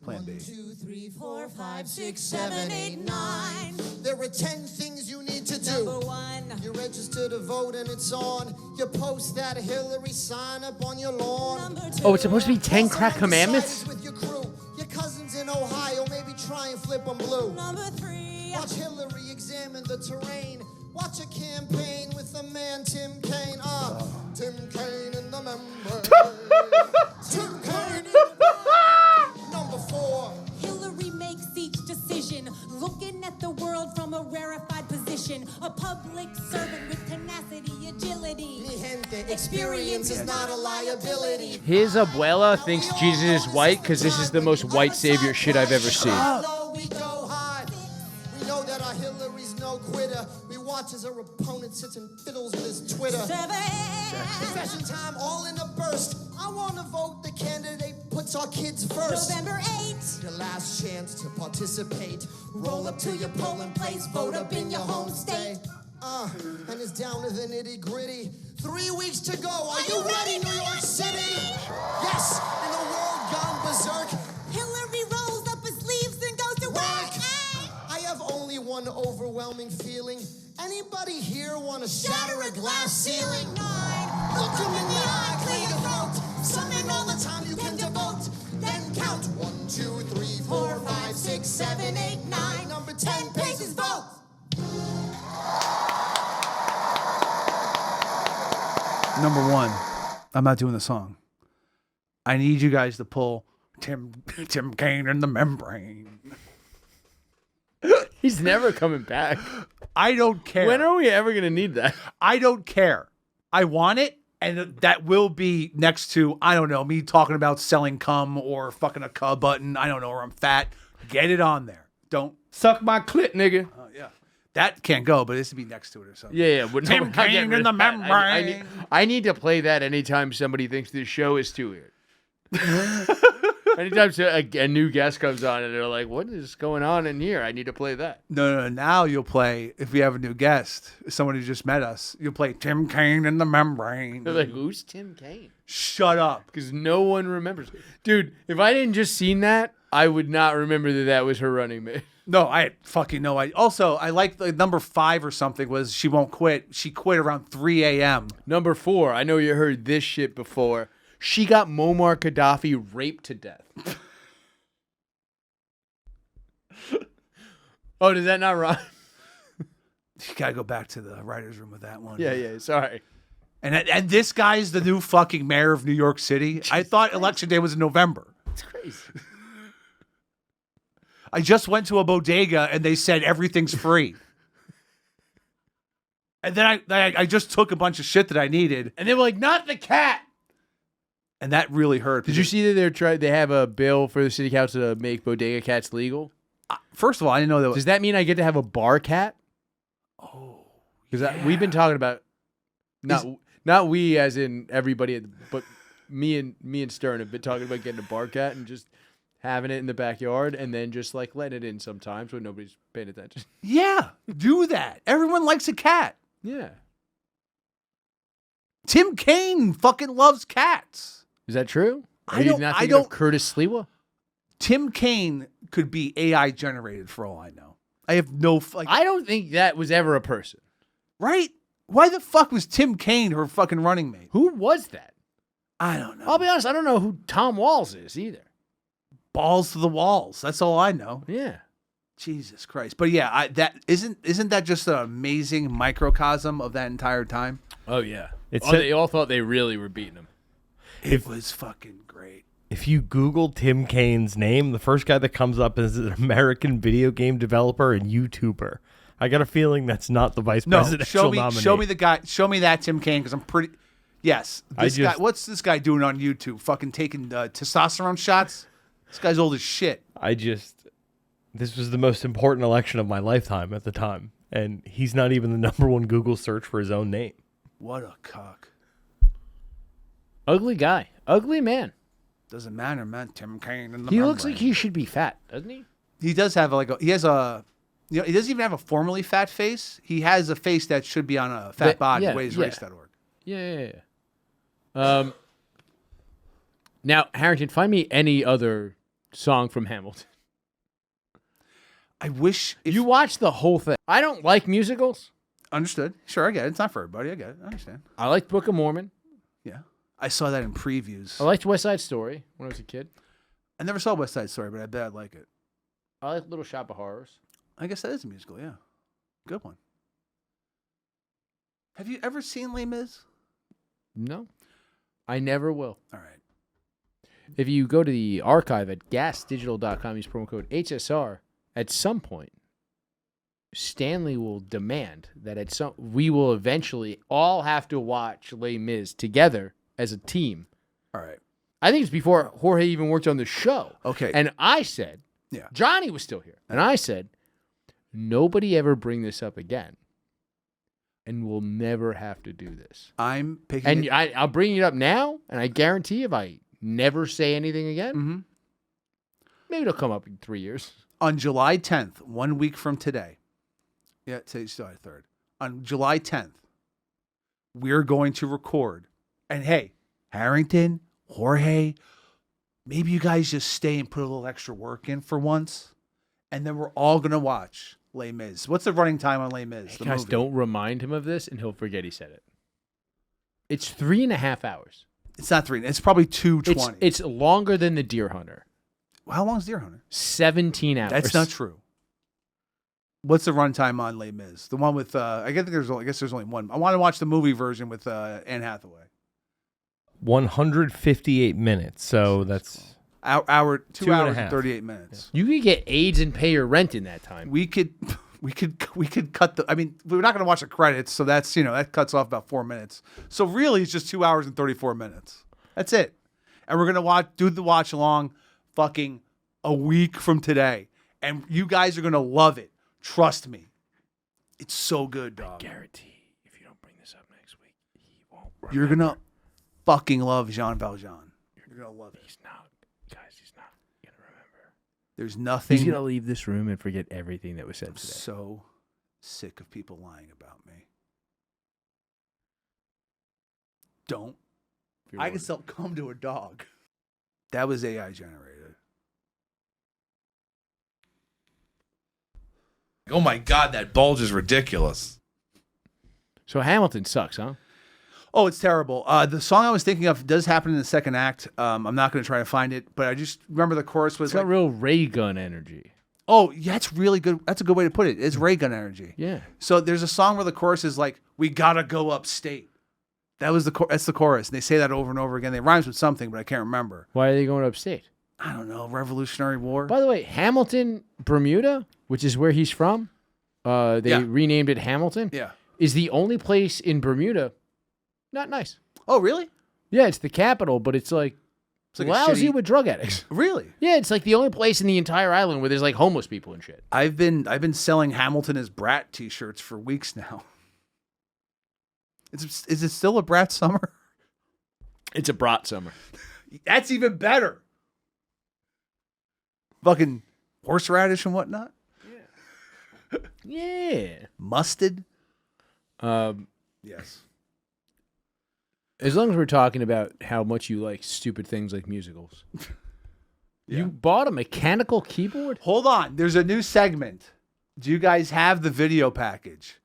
Plan B. 2, 3, 4, 5, 6, 7, 8, 9. There are 10 things you need to do. Number 1. You register to vote and it's on. You post that Hillary sign up on your lawn. Number 2. Oh, it's supposed to be 10 crack commandments? With your crew. Your cousins in Ohio, maybe try and flip them blue. Number 3. Watch Hillary examine the terrain. Watch a campaign with the man Tim Kaine. Tim Kaine in the membrane. Tim Kaine in the membrane. Number 4. Hillary makes each decision, looking at the world from a rarefied position. A public servant with tenacity, agility. Experience is not a liability. His abuela thinks Jesus is white because this is the most white savior shit I've ever seen. We go high. We know that our Hillary's no quitter. We watch as her opponent sits and fiddles with his Twitter. 7. Confession time, all in a burst. I want to vote the candidate puts our kids first. November 8. Your last chance to participate. Roll up to your polling place, vote up in your home state. And it's down to the nitty gritty. 3 weeks to go. Are you ready, New York City? Yes, in a world gone berserk. Hillary rolls up her sleeves and goes to work. I have only one overwhelming feeling. Anybody here want to shatter a glass ceiling? 9. Look them in the eye, clear your throat. Summon all the time you can devote. Then count 1, 2, 3, 4, 5, 6, 7, 8, 9. Number 10 paces vote. Number 1, I'm not doing the song. I need you guys to pull Tim Kaine in the membrane. He's never coming back. I don't care. When are we ever going to need that? I don't care. I want it, and that will be next to, I don't know, me talking about selling cum or fucking a cub button. I don't know, or I'm fat. Get it on there. Don't suck my clit, nigga. Yeah. That can't go, but this would be next to it or something. Yeah. But no, Tim Kaine in the membrane. I need to play that anytime somebody thinks this show is too weird. Anytime a new guest comes on and they're like, what is going on in here? I need to play that. No. Now you'll play, if we have a new guest, someone who just met us, you'll play Tim Kaine in the membrane. They're like, who's Tim Kaine? Shut up. Because no one remembers. Dude, if I didn't just seen that, I would not remember that was her running mate. No, I fucking know. I like the number 5 or something was she won't quit. She quit around 3 a.m. Number 4, I know you heard this shit before. She got Muammar Gaddafi raped to death. Oh, does that not rhyme? You gotta go back to the writer's room with that one. Yeah, sorry. And this guy's the new fucking mayor of New York City. I thought election day was in November. It's crazy. I just went to a bodega and they said everything's free. And then I just took a bunch of shit that I needed. And they were like, not the cat. And that really hurt. Did you see that they have a bill for the city council to make bodega cats legal? First of all, I didn't know that. Does that mean I get to have a bar cat? Oh, because we've been talking about not we as in everybody, but me and Stern have been talking about getting a bar cat and just having it in the backyard and then just like letting it in sometimes when nobody's paying attention. Yeah, do that. Everyone likes a cat. Yeah. Tim Kaine fucking loves cats. Is that true? I don't. Curtis Sliwa? Tim Kaine could be AI generated for all I know. I have no. I don't think that was ever a person. Right? Why the fuck was Tim Kaine her fucking running mate? Who was that? I don't know. I'll be honest. I don't know who Tom Walls is either. Balls to the walls. That's all I know. Yeah. Jesus Christ. But yeah, that isn't that just an amazing microcosm of that entire time? Oh yeah. They all thought they really were beating him. It was fucking great. If you Google Tim Kaine's name, the first guy that comes up is an American video game developer and YouTuber. I got a feeling that's not the vice presidential nominee. Show me the guy. Show me that Tim Kaine because I'm pretty. Yes, this guy. What's this guy doing on YouTube? Fucking taking testosterone shots. This guy's old as shit. This was the most important election of my lifetime at the time, and he's not even the number one Google search for his own name. What a cock. Ugly guy. Ugly man. Doesn't matter, man. Tim Kaine in the He looks like he should be fat, doesn't he? He does have he doesn't even have a formerly fat face. He has a face that should be on a fat body, waysrace.org. Yeah. Now, Harrington, find me any other song from Hamilton. I wish you watched the whole thing. I don't like musicals. Understood. Sure, I get it. It's not for everybody. I get it. I understand. I liked Book of Mormon. Yeah. I saw that in previews. I liked West Side Story when I was a kid. I never saw West Side Story, but I bet I'd like it. I like Little Shop of Horrors. I guess that is a musical, yeah. Good one. Have you ever seen Les Mis? No. I never will. All right. If you go to the archive at gasdigital.com, use promo code HSR, at some point, Stanley will demand that we will eventually all have to watch Les Mis together as a team. All right. I think it's before Jorge even worked on the show. Okay. And I said, yeah, Johnny was still here. And I said, nobody ever bring this up again. And we'll never have to do this. I'm picking I'll bring it up now, and I guarantee if I never say anything again, maybe it'll come up in 3 years. On July 10th, 1 week from today. Yeah, today's July 3rd. On July 10th, we're going to record. And hey, Harrington, Jorge, maybe you guys just stay and put a little extra work in for once. And then we're all going to watch Les Mis. What's the running time on Les Mis? Guys, don't remind him of this, and he'll forget he said it. It's 3.5 hours. It's not 3. It's probably 2:20. It's longer than the Deer Hunter. How long is Deer Hunter? 17 hours. That's not true. What's the runtime on Les Mis? The one with I guess there's only one. I want to watch the movie version with Anne Hathaway. 158 minutes. So that's hour 2 2 and a hours and half. 38 minutes. You could get AIDS and pay your rent in that time. We could cut the. I mean, we're not going to watch the credits, so that's that cuts off about 4 minutes. So really, it's just 2 hours and 34 minutes. That's it. And we're gonna do the watch along, fucking a week from today, and you guys are gonna love it. Trust me, it's so good, dog. I guarantee if you don't bring this up next week, he won't. You're gonna fucking love Jean Valjean. You're gonna love it. He's not gonna remember. There's nothing. He's gonna leave this room and forget everything that was said today. So sick of people lying about me. Don't. I can still come to a dog. That was AI generated. Oh my God, that bulge is ridiculous. So Hamilton sucks, huh? Oh, it's terrible. The song I was thinking of does happen in the second act. I'm not going to try to find it, but I just remember the chorus was It's got real Ray Gun energy. Oh, yeah, it's really good. That's a good way to put it. It's Ray Gun energy. Yeah. So there's a song where the chorus is like, "We gotta go upstate." That's the chorus. And they say that over and over again. They rhymes with something, but I can't remember. Why are they going upstate? I don't know. Revolutionary War. By the way, Hamilton, Bermuda, which is where he's from, they renamed it Hamilton. Yeah. Is the only place in Bermuda not nice. Oh, really? Yeah, it's the capital, but it's like lousy with drug addicts. Really? Yeah, it's like the only place in the entire island where there's like homeless people and shit. I've been selling Hamilton as Brat T-shirts for weeks now. Is it still a Brat summer? It's a Brat summer. That's even better. Fucking horseradish and whatnot. Yeah. Mustard. Yes. As long as we're talking about how much you like stupid things like musicals. You bought a mechanical keyboard? Hold on. There's a new segment. Do you guys have the video package?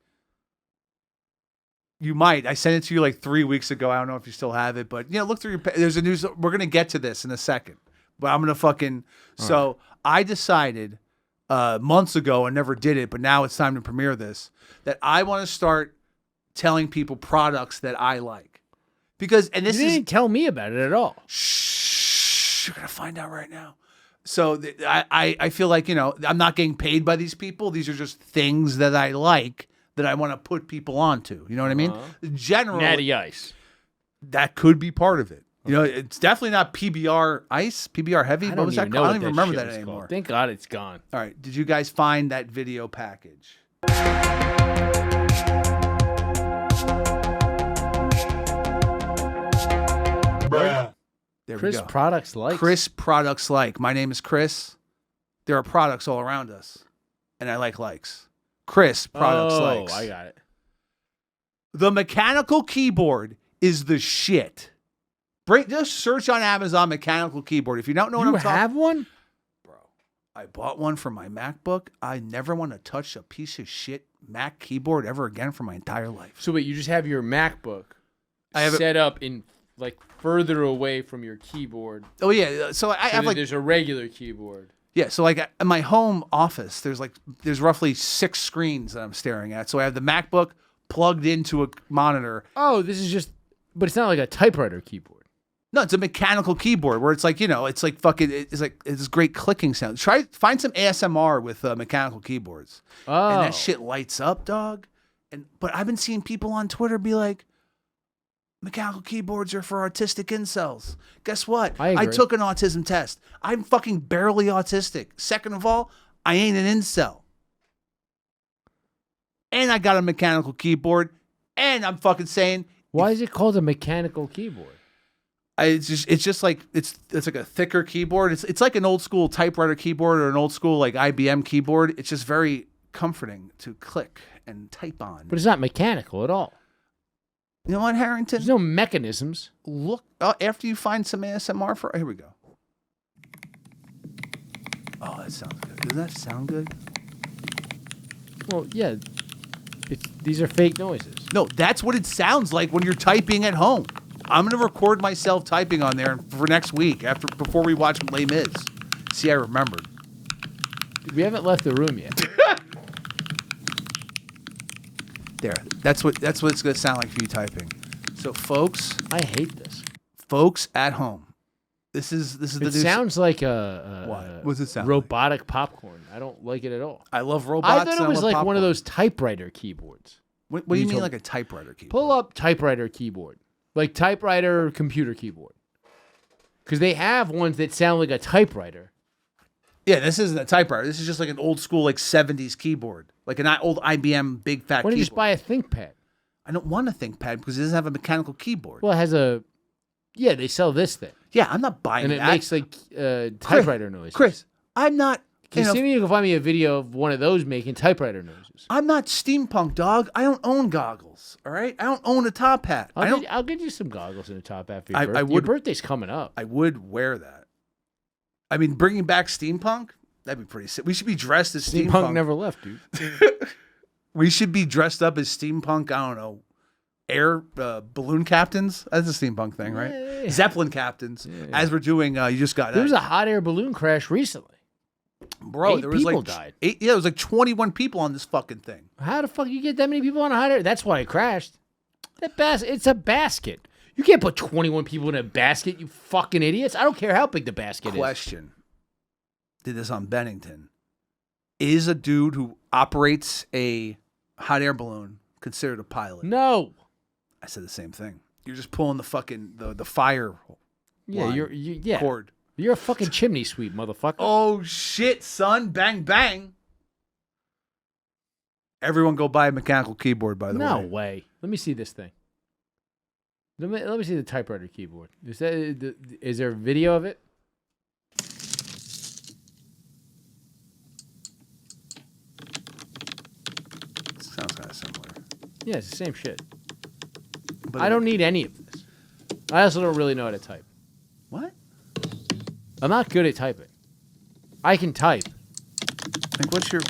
You might. I sent it to you like 3 weeks ago. I don't know if you still have it, but look through your. There's a new. We're gonna get to this in a second, but I'm gonna fucking. So I decided months ago and never did it, but now it's time to premiere this. That I want to start telling people products that I like, because and this you didn't tell me about it at all. Shh, you're gonna find out right now. So I feel like I'm not getting paid by these people. These are just things that I like that I want to put people onto. You know what I mean? Generally, Natty Ice. That could be part of it. It's definitely not PBR Ice, PBR Heavy. I What was that called? I don't even remember that anymore. Called. Thank God it's gone. All right. Did you guys find that video package? Bruh. There Chris we go. Products Like. Chris Products Like. My name is Chris. There are products all around us, and I like likes. Chris Products Likes. Oh, I got it. The mechanical keyboard is the shit. Just search on Amazon mechanical keyboard. If you don't know what I'm talking about. You have one? I bought one for my MacBook. I never want to touch a piece of shit Mac keyboard ever again for my entire life. So wait, you just have your MacBook I have set up in like further away from your keyboard. Oh yeah, so I have like there's a regular keyboard. Yeah, so like in my home office, there's roughly 6 screens that I'm staring at. So I have the MacBook plugged into a monitor. Oh, this is just, but it's not like a typewriter keyboard. No, it's a mechanical keyboard where it's like, it's like fucking, it's this great clicking sound. Find some ASMR with mechanical keyboards. Oh. And that shit lights up, dog. But I've been seeing people on Twitter be like, mechanical keyboards are for artistic incels. Guess what? I took an autism test. I'm fucking barely autistic. Second of all, I ain't an incel. And I got a mechanical keyboard. And I'm fucking saying, why is it called a mechanical keyboard? It's just like it's like a thicker keyboard. It's like an old school typewriter keyboard or an old school like IBM keyboard. It's just very comforting to click and type on. But it's not mechanical at all. You know what, Harrington? There's no mechanisms. Look after you find some ASMR for. Here we go. Oh, that sounds good. Does that sound good? Well, yeah. These are fake noises. No, that's what it sounds like when you're typing at home. I'm gonna record myself typing on there for next week before we watch Les Mis. See, I remembered. We haven't left the room yet. There. That's what it's gonna sound like for you typing. So, folks, I hate this. Folks at home, this is the. It sounds like a what? What's it sound? Robotic popcorn. I don't like it at all. I love robots. I thought it was like one of those typewriter keyboards. What do you mean, like a typewriter keyboard? Pull up typewriter keyboard. Like typewriter computer keyboard. Because they have ones that sound like a typewriter. Yeah, this isn't a typewriter. This is just like an old school, like 70s keyboard. Like an old IBM big fat keyboard. Why don't you just buy a ThinkPad? I don't want a ThinkPad because it doesn't have a mechanical keyboard. Well, it has a... Yeah, they sell this thing. Yeah, I'm not buying that. And it makes like typewriter noises. Chris, I'm not... Can you can find me a video of one of those making typewriter noises. I'm not steampunk, dog. I don't own goggles, all right? I don't own a top hat. I'll get you some goggles and a top hat for your birthday. Your birthday's coming up. I would wear that. I mean, bringing back steampunk, that'd be pretty sick. We should be dressed as steampunk. Steampunk never left, dude. We should be dressed up as steampunk, I don't know, balloon captains. That's a steampunk thing, right? Yeah. Zeppelin captains. Yeah. As we're doing, you just got... There was a hot air balloon crash recently. Bro, there was people like died. There was like 21 people on this fucking thing. How the fuck you get that many people on a hot air? That's why it crashed. It's a basket. You can't put 21 people in a basket, you fucking idiots. I don't care how big the basket Question. Did this on Bennington. Is a dude who operates a hot air balloon considered a pilot? No. I said the same thing. You're just pulling the fucking the fire cord. You're a fucking chimney sweep, motherfucker. Oh, shit, son. Bang, bang. Everyone go buy a mechanical keyboard, by the way. No way. Let me see this thing. Let me see the typewriter keyboard. Is there a video of it? Sounds kind of similar. Yeah, it's the same shit. But I don't need any of this. I also don't really know how to type. What? I'm not good at typing. I can type. Like, what's your...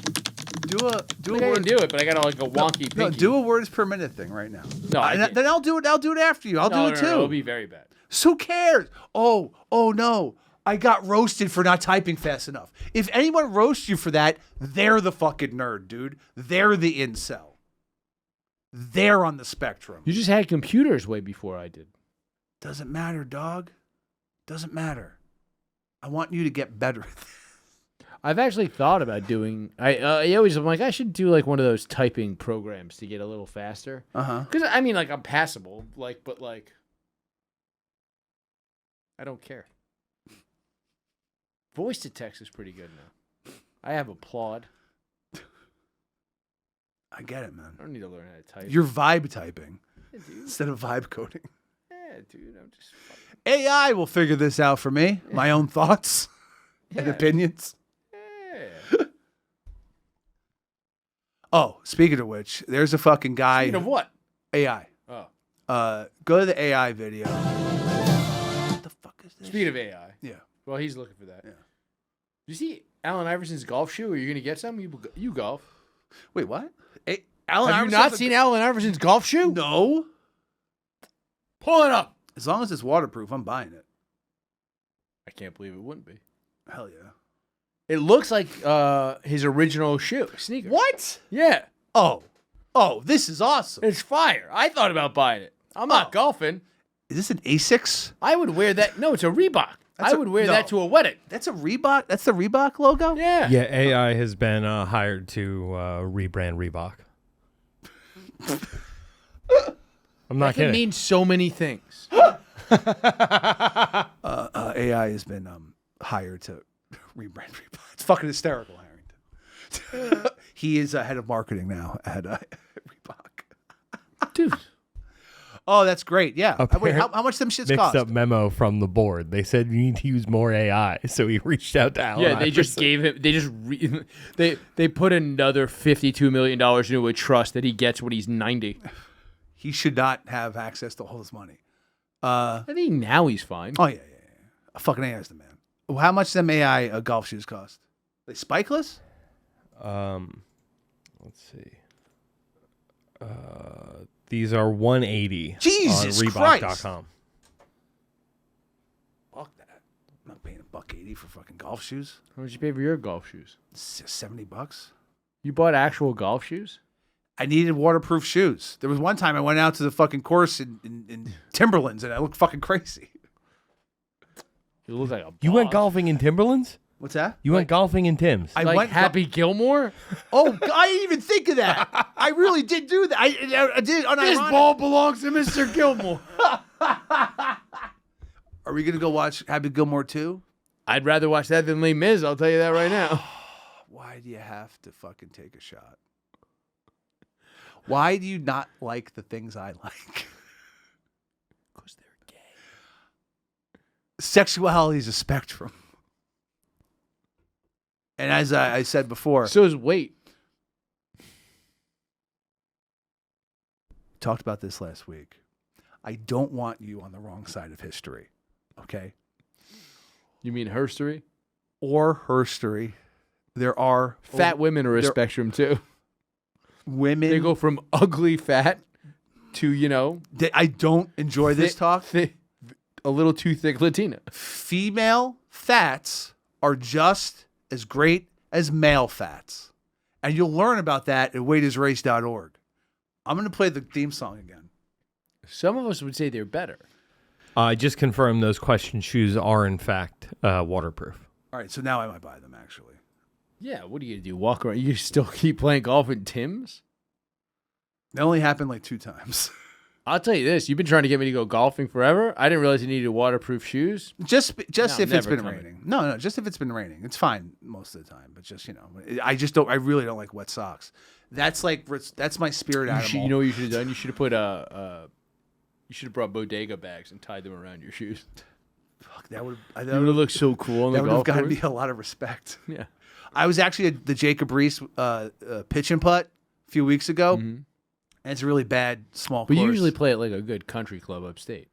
Do a word... I can do it, but I got like a wonky pinky. No, do a words per minute thing right now. No, then I'll do it. I'll do it after you. I'll do it too. No, it'll be very bad. So who cares? Oh no. I got roasted for not typing fast enough. If anyone roasts you for that, they're the fucking nerd, dude. They're the incel. They're on the spectrum. You just had computers way before I did. Doesn't matter, dog. Doesn't matter. I want you to get better. I've actually thought about doing. I'm like, I should do like one of those typing programs to get a little faster. Because I mean, like, I'm passable, but I don't care. Voice to text is pretty good now. I have Applaud. I get it, man. I don't need to learn how to type. You're vibe typing instead of vibe coding. Yeah, dude. AI will figure this out for me. Yeah. My own thoughts and opinions. Yeah. Oh, speaking of which, there's a fucking guy. Speaking of what? AI. Oh. Go to the AI video. What the fuck is this? Speaking of AI. Yeah. Well, he's looking for that. Yeah. You see Allen Iverson's golf shoe? Are you going to get some? You golf. Wait, what? Have you not seen Allen Iverson's golf shoe? No. Pull it up. As long as it's waterproof, I'm buying it. I can't believe it wouldn't be. Hell yeah. It looks like his original sneaker. What? Yeah. Oh, this is awesome. It's fire. I thought about buying it. I'm not golfing. Is this an Asics? I would wear that. No, it's a Reebok. I would wear that to a wedding. That's a Reebok? That's the Reebok logo? Yeah. Yeah, AI has been hired to rebrand Reebok. I'm not That can kidding. mean so many things. AI has been hired to rebrand Reebok. It's fucking hysterical, Harrington. He is head of marketing now at Reebok. Dude. Oh, that's great. Yeah. Wait, how much them shits Mixed cost? up memo from the board. They said you need to use more AI, so he reached out to Allen. Yeah, they just gave him. They just they put another $52 million into a trust that he gets when he's 90. He should not have access to all this money. I think now he's fine. Oh yeah. Fucking AI is the man. Well, how much them AI golf shoes cost? They spikeless? Let's see. These are $180 Jesus on Reebok.com. Fuck that. I'm not paying $180 for fucking golf shoes. How much you pay for your golf shoes? $70. You bought actual golf shoes? I needed waterproof shoes. There was one time I went out to the fucking course in Timberlands and I looked fucking crazy. You look like a boss. You went golfing in Timberlands? What's that? You went golfing in Tim's. I Like went Happy Gilmore? Oh, I didn't even think of that. I really did do that. I did. This ball belongs to Mr. Gilmore. Are we going to go watch Happy Gilmore 2? I'd rather watch that than Les Mis. I'll tell you that right now. Why do you have to fucking take a shot? Why do you not like the things I like? Because they're gay. Sexuality is a spectrum. And as I said before, So is weight. talked about this last week. I don't want you on the wrong side of history. Okay? You mean herstory? Or herstory. There are Fat women are a spectrum too. women. They go from ugly fat to, I don't enjoy this talk. A little too thick Latina. Female fats are just as great as male fats. And you'll learn about that at weightisrace.org. I'm going to play the theme song again. Some of us would say they're better. I just confirmed those question shoes are, in fact, waterproof. All right, so now I might buy them, actually. Yeah, what are you going to do? Walk around? You still keep playing golf in Tim's? That only happened like 2 times. I'll tell you this. You've been trying to get me to go golfing forever. I didn't realize you needed waterproof shoes. Just No, if it's never been coming. raining. No, just if it's been raining. It's fine most of the time, but just, I really don't like wet socks. That's my spirit animal. You know what you should have done? You should have put you should have brought bodega bags and tied them around your shoes. Fuck, that would You would have looked so cool on the that would have golf gotten course. me a lot of respect. Yeah. I was actually at the Jacob Reese pitch and putt a few weeks ago, and it's a really bad small But course. you usually play at like a good country club upstate.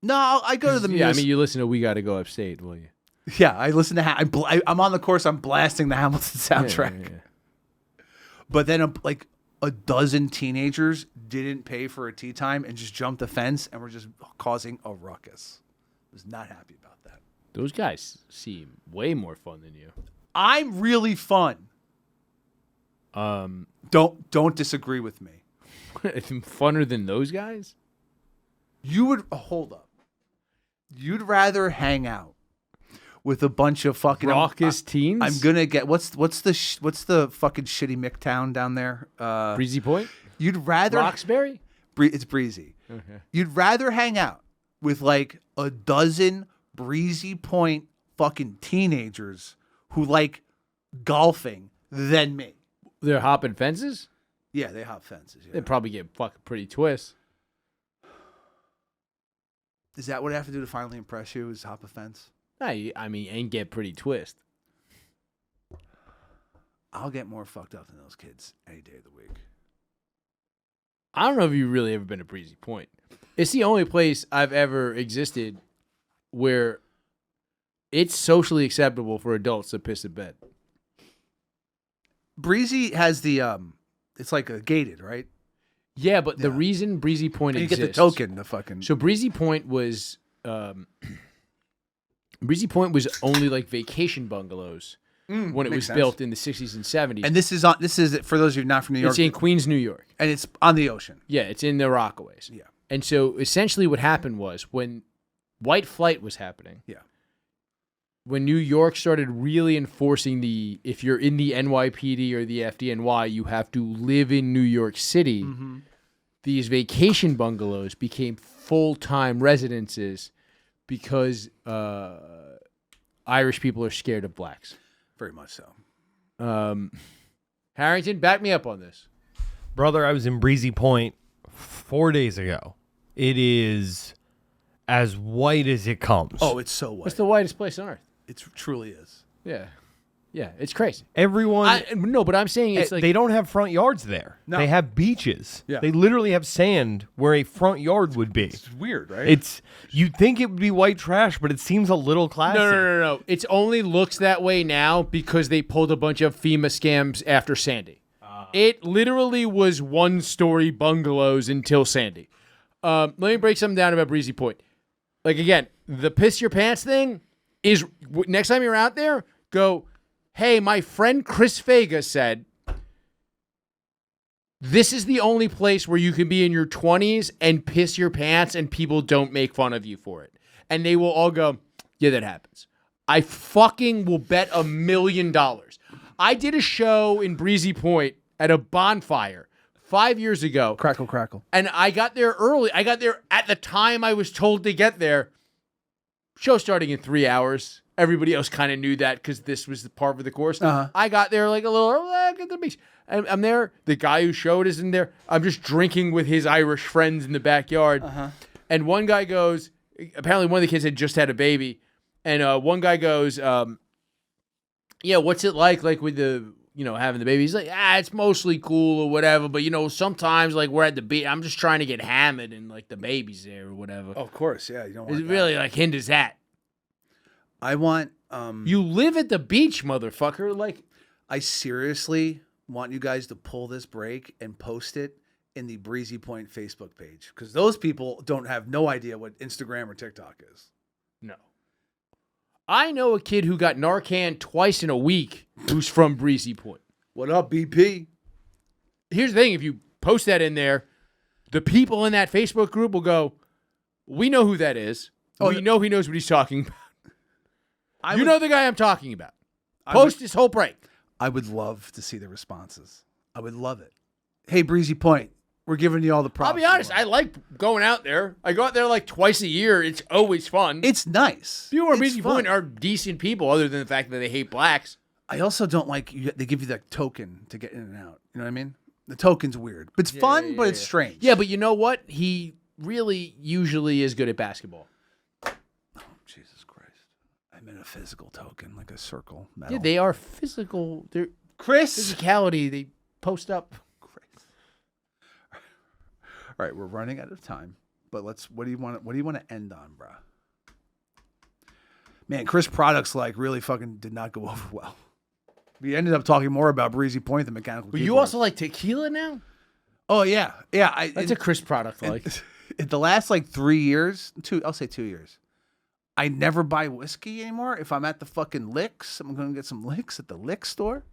No, I go to the Yeah, I mean, you listen to We Gotta Go Upstate, will you? Yeah, I listen to I'm on the course. I'm blasting the Hamilton soundtrack. Yeah. But then a dozen teenagers didn't pay for a tee time and just jumped the fence and were just causing a ruckus. I was not happy about that. Those guys seem way more fun than you. I'm really fun. Don't disagree with me. Funner than those guys? You would hold up. You'd rather hang out with a bunch of fucking Raucous teens? I'm gonna get what's the fucking shitty McTown down there? Breezy Point? You'd rather Roxbury? It's Breezy. Okay. You'd rather hang out with like a dozen Breezy Point fucking teenagers who like golfing than me. They're hopping fences? Yeah, they hop fences. Yeah. They probably get fucking pretty twists. Is that what I have to do to finally impress you? Is hop a fence? I mean, and get pretty twist. I'll get more fucked up than those kids any day of the week. I don't know if you've really ever been to Breezy Point. It's the only place I've ever existed where it's socially acceptable for adults to piss in bed. Breezy has the it's like a gated, right? Yeah, but the reason Breezy Point You exists, get the token, the fucking. So Breezy Point was only like vacation bungalows when it was built in the 60s and 70s. And this is for those of you not from New York. It's in Queens, New York. And it's on the ocean. Yeah, it's in the Rockaways. Yeah. And so essentially what happened was when white flight was happening. Yeah. When New York started really enforcing if you're in the NYPD or the FDNY, you have to live in New York City. Mm-hmm. These vacation bungalows became full-time residences because Irish people are scared of blacks. Very much so. Harrington, back me up on this. Brother, I was in Breezy Point 4 days ago. It is as white as it comes. Oh, it's so white. It's the whitest place on earth. It truly is. Yeah. Yeah, it's crazy. Everyone... No, but I'm saying it's like... They don't have front yards there. No. They have beaches. Yeah. They literally have sand where a front yard would be. It's weird, right? You'd think it would be white trash, but it seems a little classy. No. It only looks that way now because they pulled a bunch of FEMA scams after Sandy. It literally was one-story bungalows until Sandy. Let me break something down about Breezy Point. Like, again, the piss your pants thing is... Next time you're out there, go... Hey, my friend Chris Faga said, this is the only place where you can be in your 20s and piss your pants and people don't make fun of you for it. And they will all go, yeah, that happens. I fucking will bet $1 million. I did a show in Breezy Point at a bonfire 5 years ago. Crackle, crackle. And I got there early. I got there at the time I was told to get there. Show starting in 3 hours. Everybody else kind of knew that because this was the part of the course. Uh-huh. I got there like a little early, at the beach. I'm there. The guy who showed isn't there. I'm just drinking with his Irish friends in the backyard. Uh-huh. And one guy goes, apparently one of the kids had just had a baby. And one guy goes, yeah, what's it like with the, having the baby? He's like, it's mostly cool or whatever. But, sometimes like we're at the beach. I'm just trying to get hammered and like the baby's there or whatever. Of course, yeah. You don't want It really like hinders that. I want... you live at the beach, motherfucker. Like, I seriously want you guys to pull this break and post it in the Breezy Point Facebook page. Because those people don't have no idea what Instagram or TikTok is. No. I know a kid who got Narcan twice in a week who's from Breezy Point. What up, BP? Here's the thing. If you post that in there, the people in that Facebook group will go, we know who that is. We know he knows what he's talking about. You know the guy I'm talking about. Post his whole break. I would love to see the responses. I would love it. Hey, Breezy Point, we're giving you all the props. I'll be honest. I like going out there. I go out there like twice a year. It's always fun. It's nice. People at Breezy Point are decent people other than the fact that they hate blacks. I also don't like they give you that token to get in and out. You know what I mean? The token's weird. But it's fun, but it's strange. Yeah, but you know what? He really usually is good at basketball. I'm in a physical token, like a circle. Metal. Yeah, they are physical. They're Chris. Physicality. They post up. Chris. All right, we're running out of time, but what do you want to end on, bro? Man, Chris products really fucking did not go over well. We ended up talking more about Breezy Point than mechanical. But you also like tequila now? Oh yeah. That's a Chris product. In the last 3 years, I'll say 2 years. I never buy whiskey anymore. If I'm at the fucking Licks, I'm going to get some Licks at the Lick store.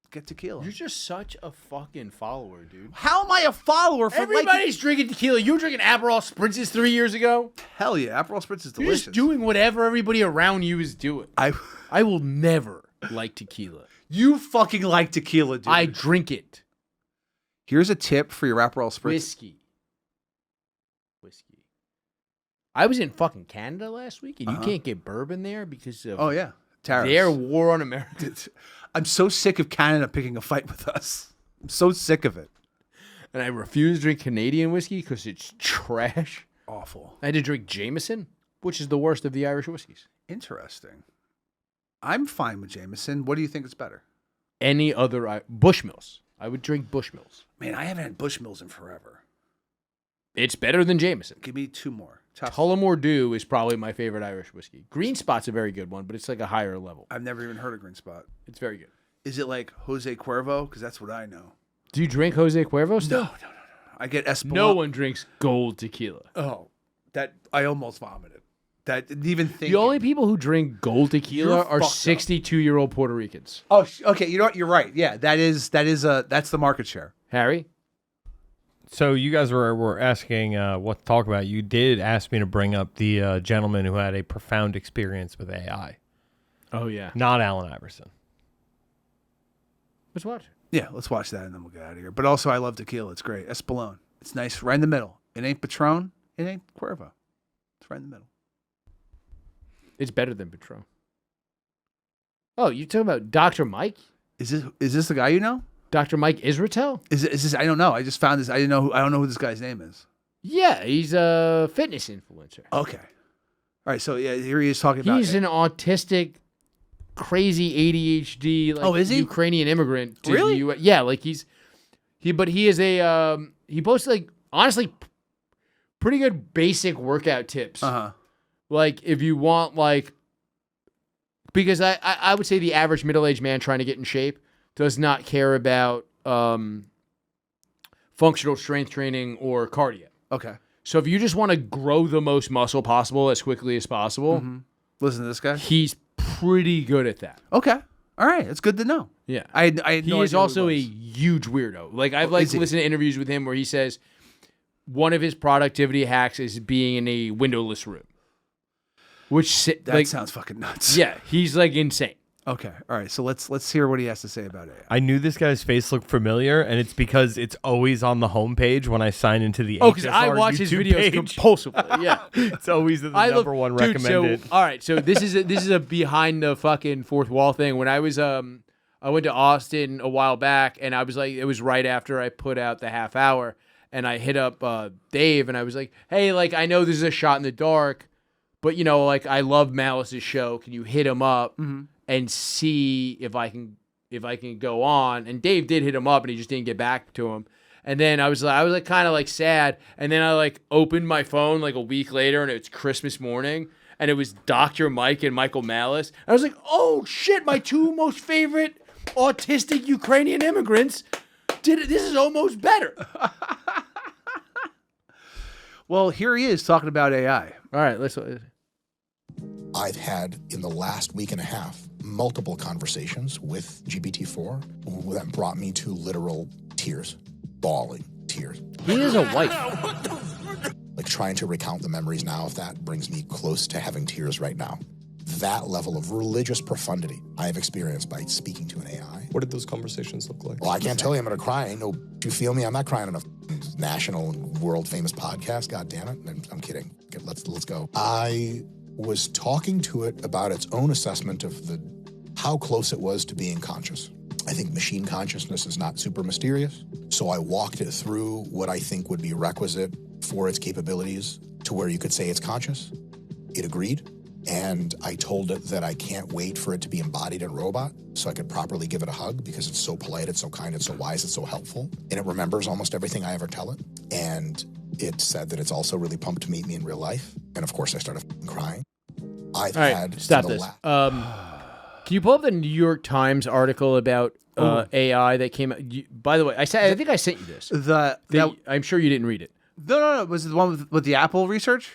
Get tequila. You're just such a fucking follower, dude. How am I a follower? Everybody's drinking tequila. You were drinking Aperol Spritzes 3 years ago. Hell yeah, Aperol Spritz is delicious. You're just doing whatever everybody around you is doing. I will never like tequila. You fucking like tequila, dude. I drink it. Here's a tip for your Aperol Spritz. Whiskey. I was in fucking Canada last week, and you can't get bourbon there because of tariffs. Their war on America. I'm so sick of Canada picking a fight with us. I'm so sick of it. And I refuse to drink Canadian whiskey because it's trash. Awful. I had to drink Jameson, which is the worst of the Irish whiskeys. Interesting. I'm fine with Jameson. What do you think is better? Any other Bushmills. I would drink Bushmills. Man, I haven't had Bushmills in forever. It's better than Jameson. Give me 2 more. Tullamore Dew is probably my favorite Irish whiskey. Green Spot's a very good one, but it's like a higher level. I've never even heard of Green Spot. It's very good. Is it like Jose Cuervo? Because that's what I know. Do you drink Jose Cuervo still? No. I get Espolòn. No one drinks gold tequila. Oh, that I almost vomited. That didn't even think. The only people who drink gold tequila You're are fucked up. 62-year-old Puerto Ricans. Oh, okay. You know what? You're right. Yeah, that's the market share. Harry? So you guys were asking what to talk about. You did ask me to bring up the gentleman who had a profound experience with AI. Oh, yeah. Not Allen Iverson. Let's watch. Yeah, let's watch that and then we'll get out of here. But also, I love tequila. It's great. Espolòn. It's nice, right in the middle. It ain't Patron. It ain't Cuervo. It's right in the middle. It's better than Patron. Oh, you're talking about Dr. Mike? Is this the guy you know? Dr. Mike Israetel? Is this? I don't know. I just found this. I don't know who this guy's name is. Yeah, he's a fitness influencer. Okay. All right. So yeah, here he is talking about. He's an autistic, crazy ADHD. Like, is he? Ukrainian immigrant to Really? the U.S. Yeah, like he is a he posts like honestly pretty good basic workout tips. Like if you want because I would say the average middle-aged man trying to get in shape does not care about functional strength training or cardio. Okay. So if you just want to grow the most muscle possible as quickly as possible, listen to this guy. He's pretty good at that. Okay. All right. It's good to know. Yeah. I had he no is idea who also he a was. huge weirdo. Like I've is he? listened to interviews with him where he says one of his productivity hacks is being in a windowless room. That sounds fucking nuts. Yeah, he's like insane. Okay. All right. So let's hear what he has to say about it. I knew this guy's face looked familiar, and it's because it's always on the homepage when I sign into the because I HSR watch his YouTube videos page. compulsively. Yeah, It's always the number one Dude, recommended. So, all right, so this is a behind the fucking fourth wall thing. When I was I went to Austin a while back, and I was like, it was right after I put out the half hour, and I hit up Dave, and I was like, hey, like I know this is a shot in the dark, but you know, like I love Malice's show. Can you hit him up and see if I can go on? And Dave did hit him up, and he just didn't get back to him. And then I was like kind of like sad. And then I like opened my phone like a week later, and it's Christmas morning, and it was Dr. Mike and Michael Malice. And I was like, oh shit, my two most favorite autistic Ukrainian immigrants did it. This is almost better. Well, here he is talking about AI. All right, let's. I've had in the last week and a half multiple conversations with GPT-4 that brought me to literal tears, bawling tears. He is a wife. Like trying to recount the memories now, if that brings me close to having tears right now. That level of religious profundity I have experienced by speaking to an AI. What did those conversations look like? Well, I can't tell you I'm going to cry. Ain't no, do you feel me? I'm not crying on a national and world famous podcast. God damn it. I'm kidding. Okay, let's go. I was talking to it about its own assessment of how close it was to being conscious. I think machine consciousness is not super mysterious. So I walked it through what I think would be requisite for its capabilities to where you could say it's conscious. It agreed. And I told it that I can't wait for it to be embodied in robot so I could properly give it a hug because it's so polite, it's so kind, it's so wise, it's so helpful. And it remembers almost everything I ever tell it. And it said that it's also really pumped to meet me in real life. And of course I started crying. I've All right, had stop for the this. la- Can you pull up the New York Times article about AI that came out? By the way, I think I sent you this. I'm sure you didn't read it. No. Was it the one with the Apple research?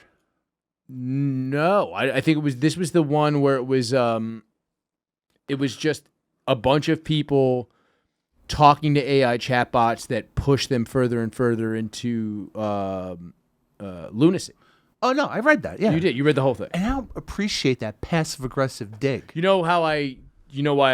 No, I think this was the one where it was just a bunch of people talking to AI chatbots that push them further and further into lunacy. Oh no, I read that. Yeah, You did. You read the whole thing. And I don't appreciate that passive aggressive dig. You know why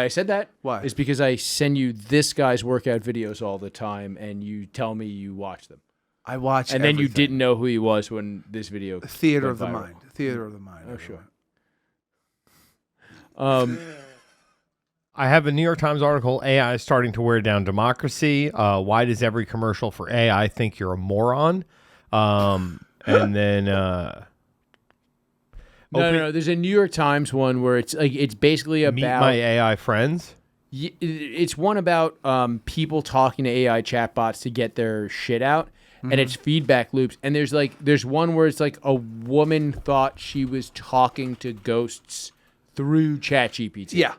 I said that? Why? It's because I send you this guy's workout videos all the time, and you tell me you watch them. I watch, and then you didn't know who he was when this video. Theater went of the viral. mind. Theater of the mind. Oh sure. I have a New York Times article, AI is starting to wear down democracy. Why does every commercial for AI think you're a moron? And then... No. There's a New York Times one where it's basically about... Meet my AI friends? It's one about people talking to AI chatbots to get their shit out. and it's feedback loops. And there's one where it's like a woman thought she was talking to ghosts through ChatGPT. Yeah.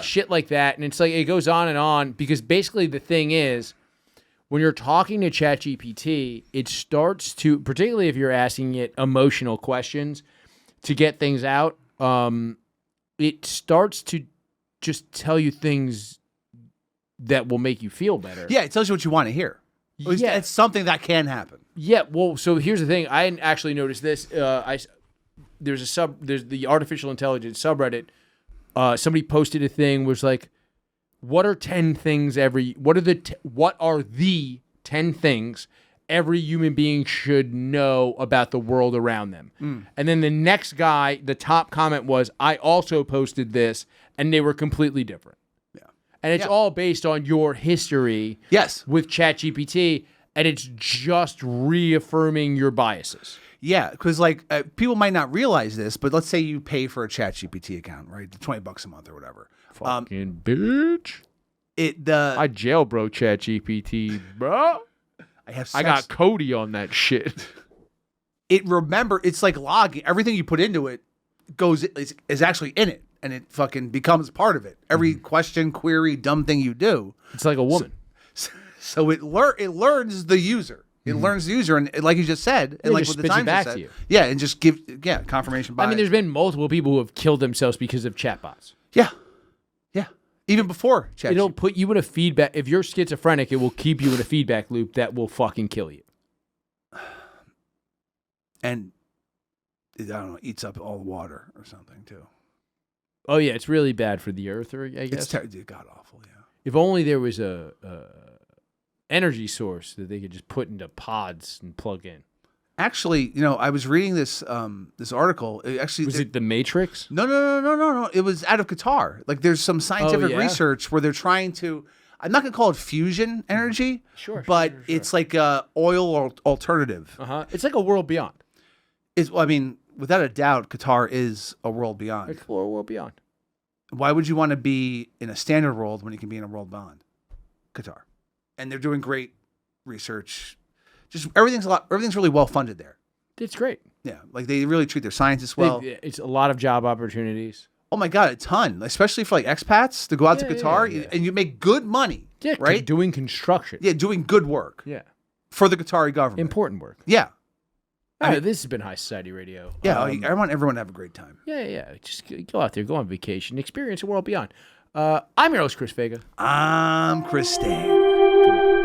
Shit like that. And it's like it goes on and on because basically the thing is, when you're talking to ChatGPT, it starts to, particularly if you're asking it emotional questions to get things out, it starts to just tell you things that will make you feel better. Yeah, it tells you what you want to hear. Yeah. It's something that can happen. Yeah, well, so here's the thing. I hadn't actually noticed this. There's the artificial intelligence subreddit. Somebody posted a thing was like, what are the 10 things every human being should know about the world around them? And then the next guy, the top comment was, I also posted this, and they were completely different. Yeah. And it's all based on your history with ChatGPT, and it's just reaffirming your biases. Yeah, because people might not realize this, but let's say you pay for a ChatGPT account, right? $20 a month or whatever. Fucking bitch. I jailbroke ChatGPT, bro. I got Cody on that shit. It's like logging. Everything you put into it is actually in it, and it fucking becomes part of it. Every question, query, dumb thing you do. It's like a woman. So it learns the user. It learns the user, and like you just said, and like just what the spits it Times back said, to you. Yeah, and just give confirmation bias. I mean, there's been multiple people who have killed themselves because of chatbots. Yeah. Even before ChatGPT. It'll put you in a feedback. If you're schizophrenic, it will keep you in a feedback loop that will fucking kill you. And I don't know, eats up all the water or something too. Oh yeah, it's really bad for the earth, I guess. It's god awful. Yeah. If only there was a energy source that they could just put into pods and plug in. Actually, I was reading this this article. Was it The Matrix? No. It was out of Qatar. Like, there's some scientific research where they're trying to. I'm not gonna call it fusion energy. But it's like a oil alternative. It's like a world beyond. Without a doubt, Qatar is a world beyond. It's a world beyond. Why would you want to be in a standard world when you can be in a world beyond? Qatar, and they're doing great research. Just everything's really well funded there. It's great. Yeah, like they really treat their scientists well. It's a lot of job opportunities. Oh my god, a ton, especially for like expats to go out to Qatar, and you make good money. Yeah, right. Doing construction. Yeah, doing good work. Yeah, for the Qatari government. Important work. Yeah. This has been High Society Radio. Yeah, I want everyone to have a great time. Yeah. Just go out there, go on vacation, experience a world beyond. I'm your host, Chris Faga. I'm Chris Stan.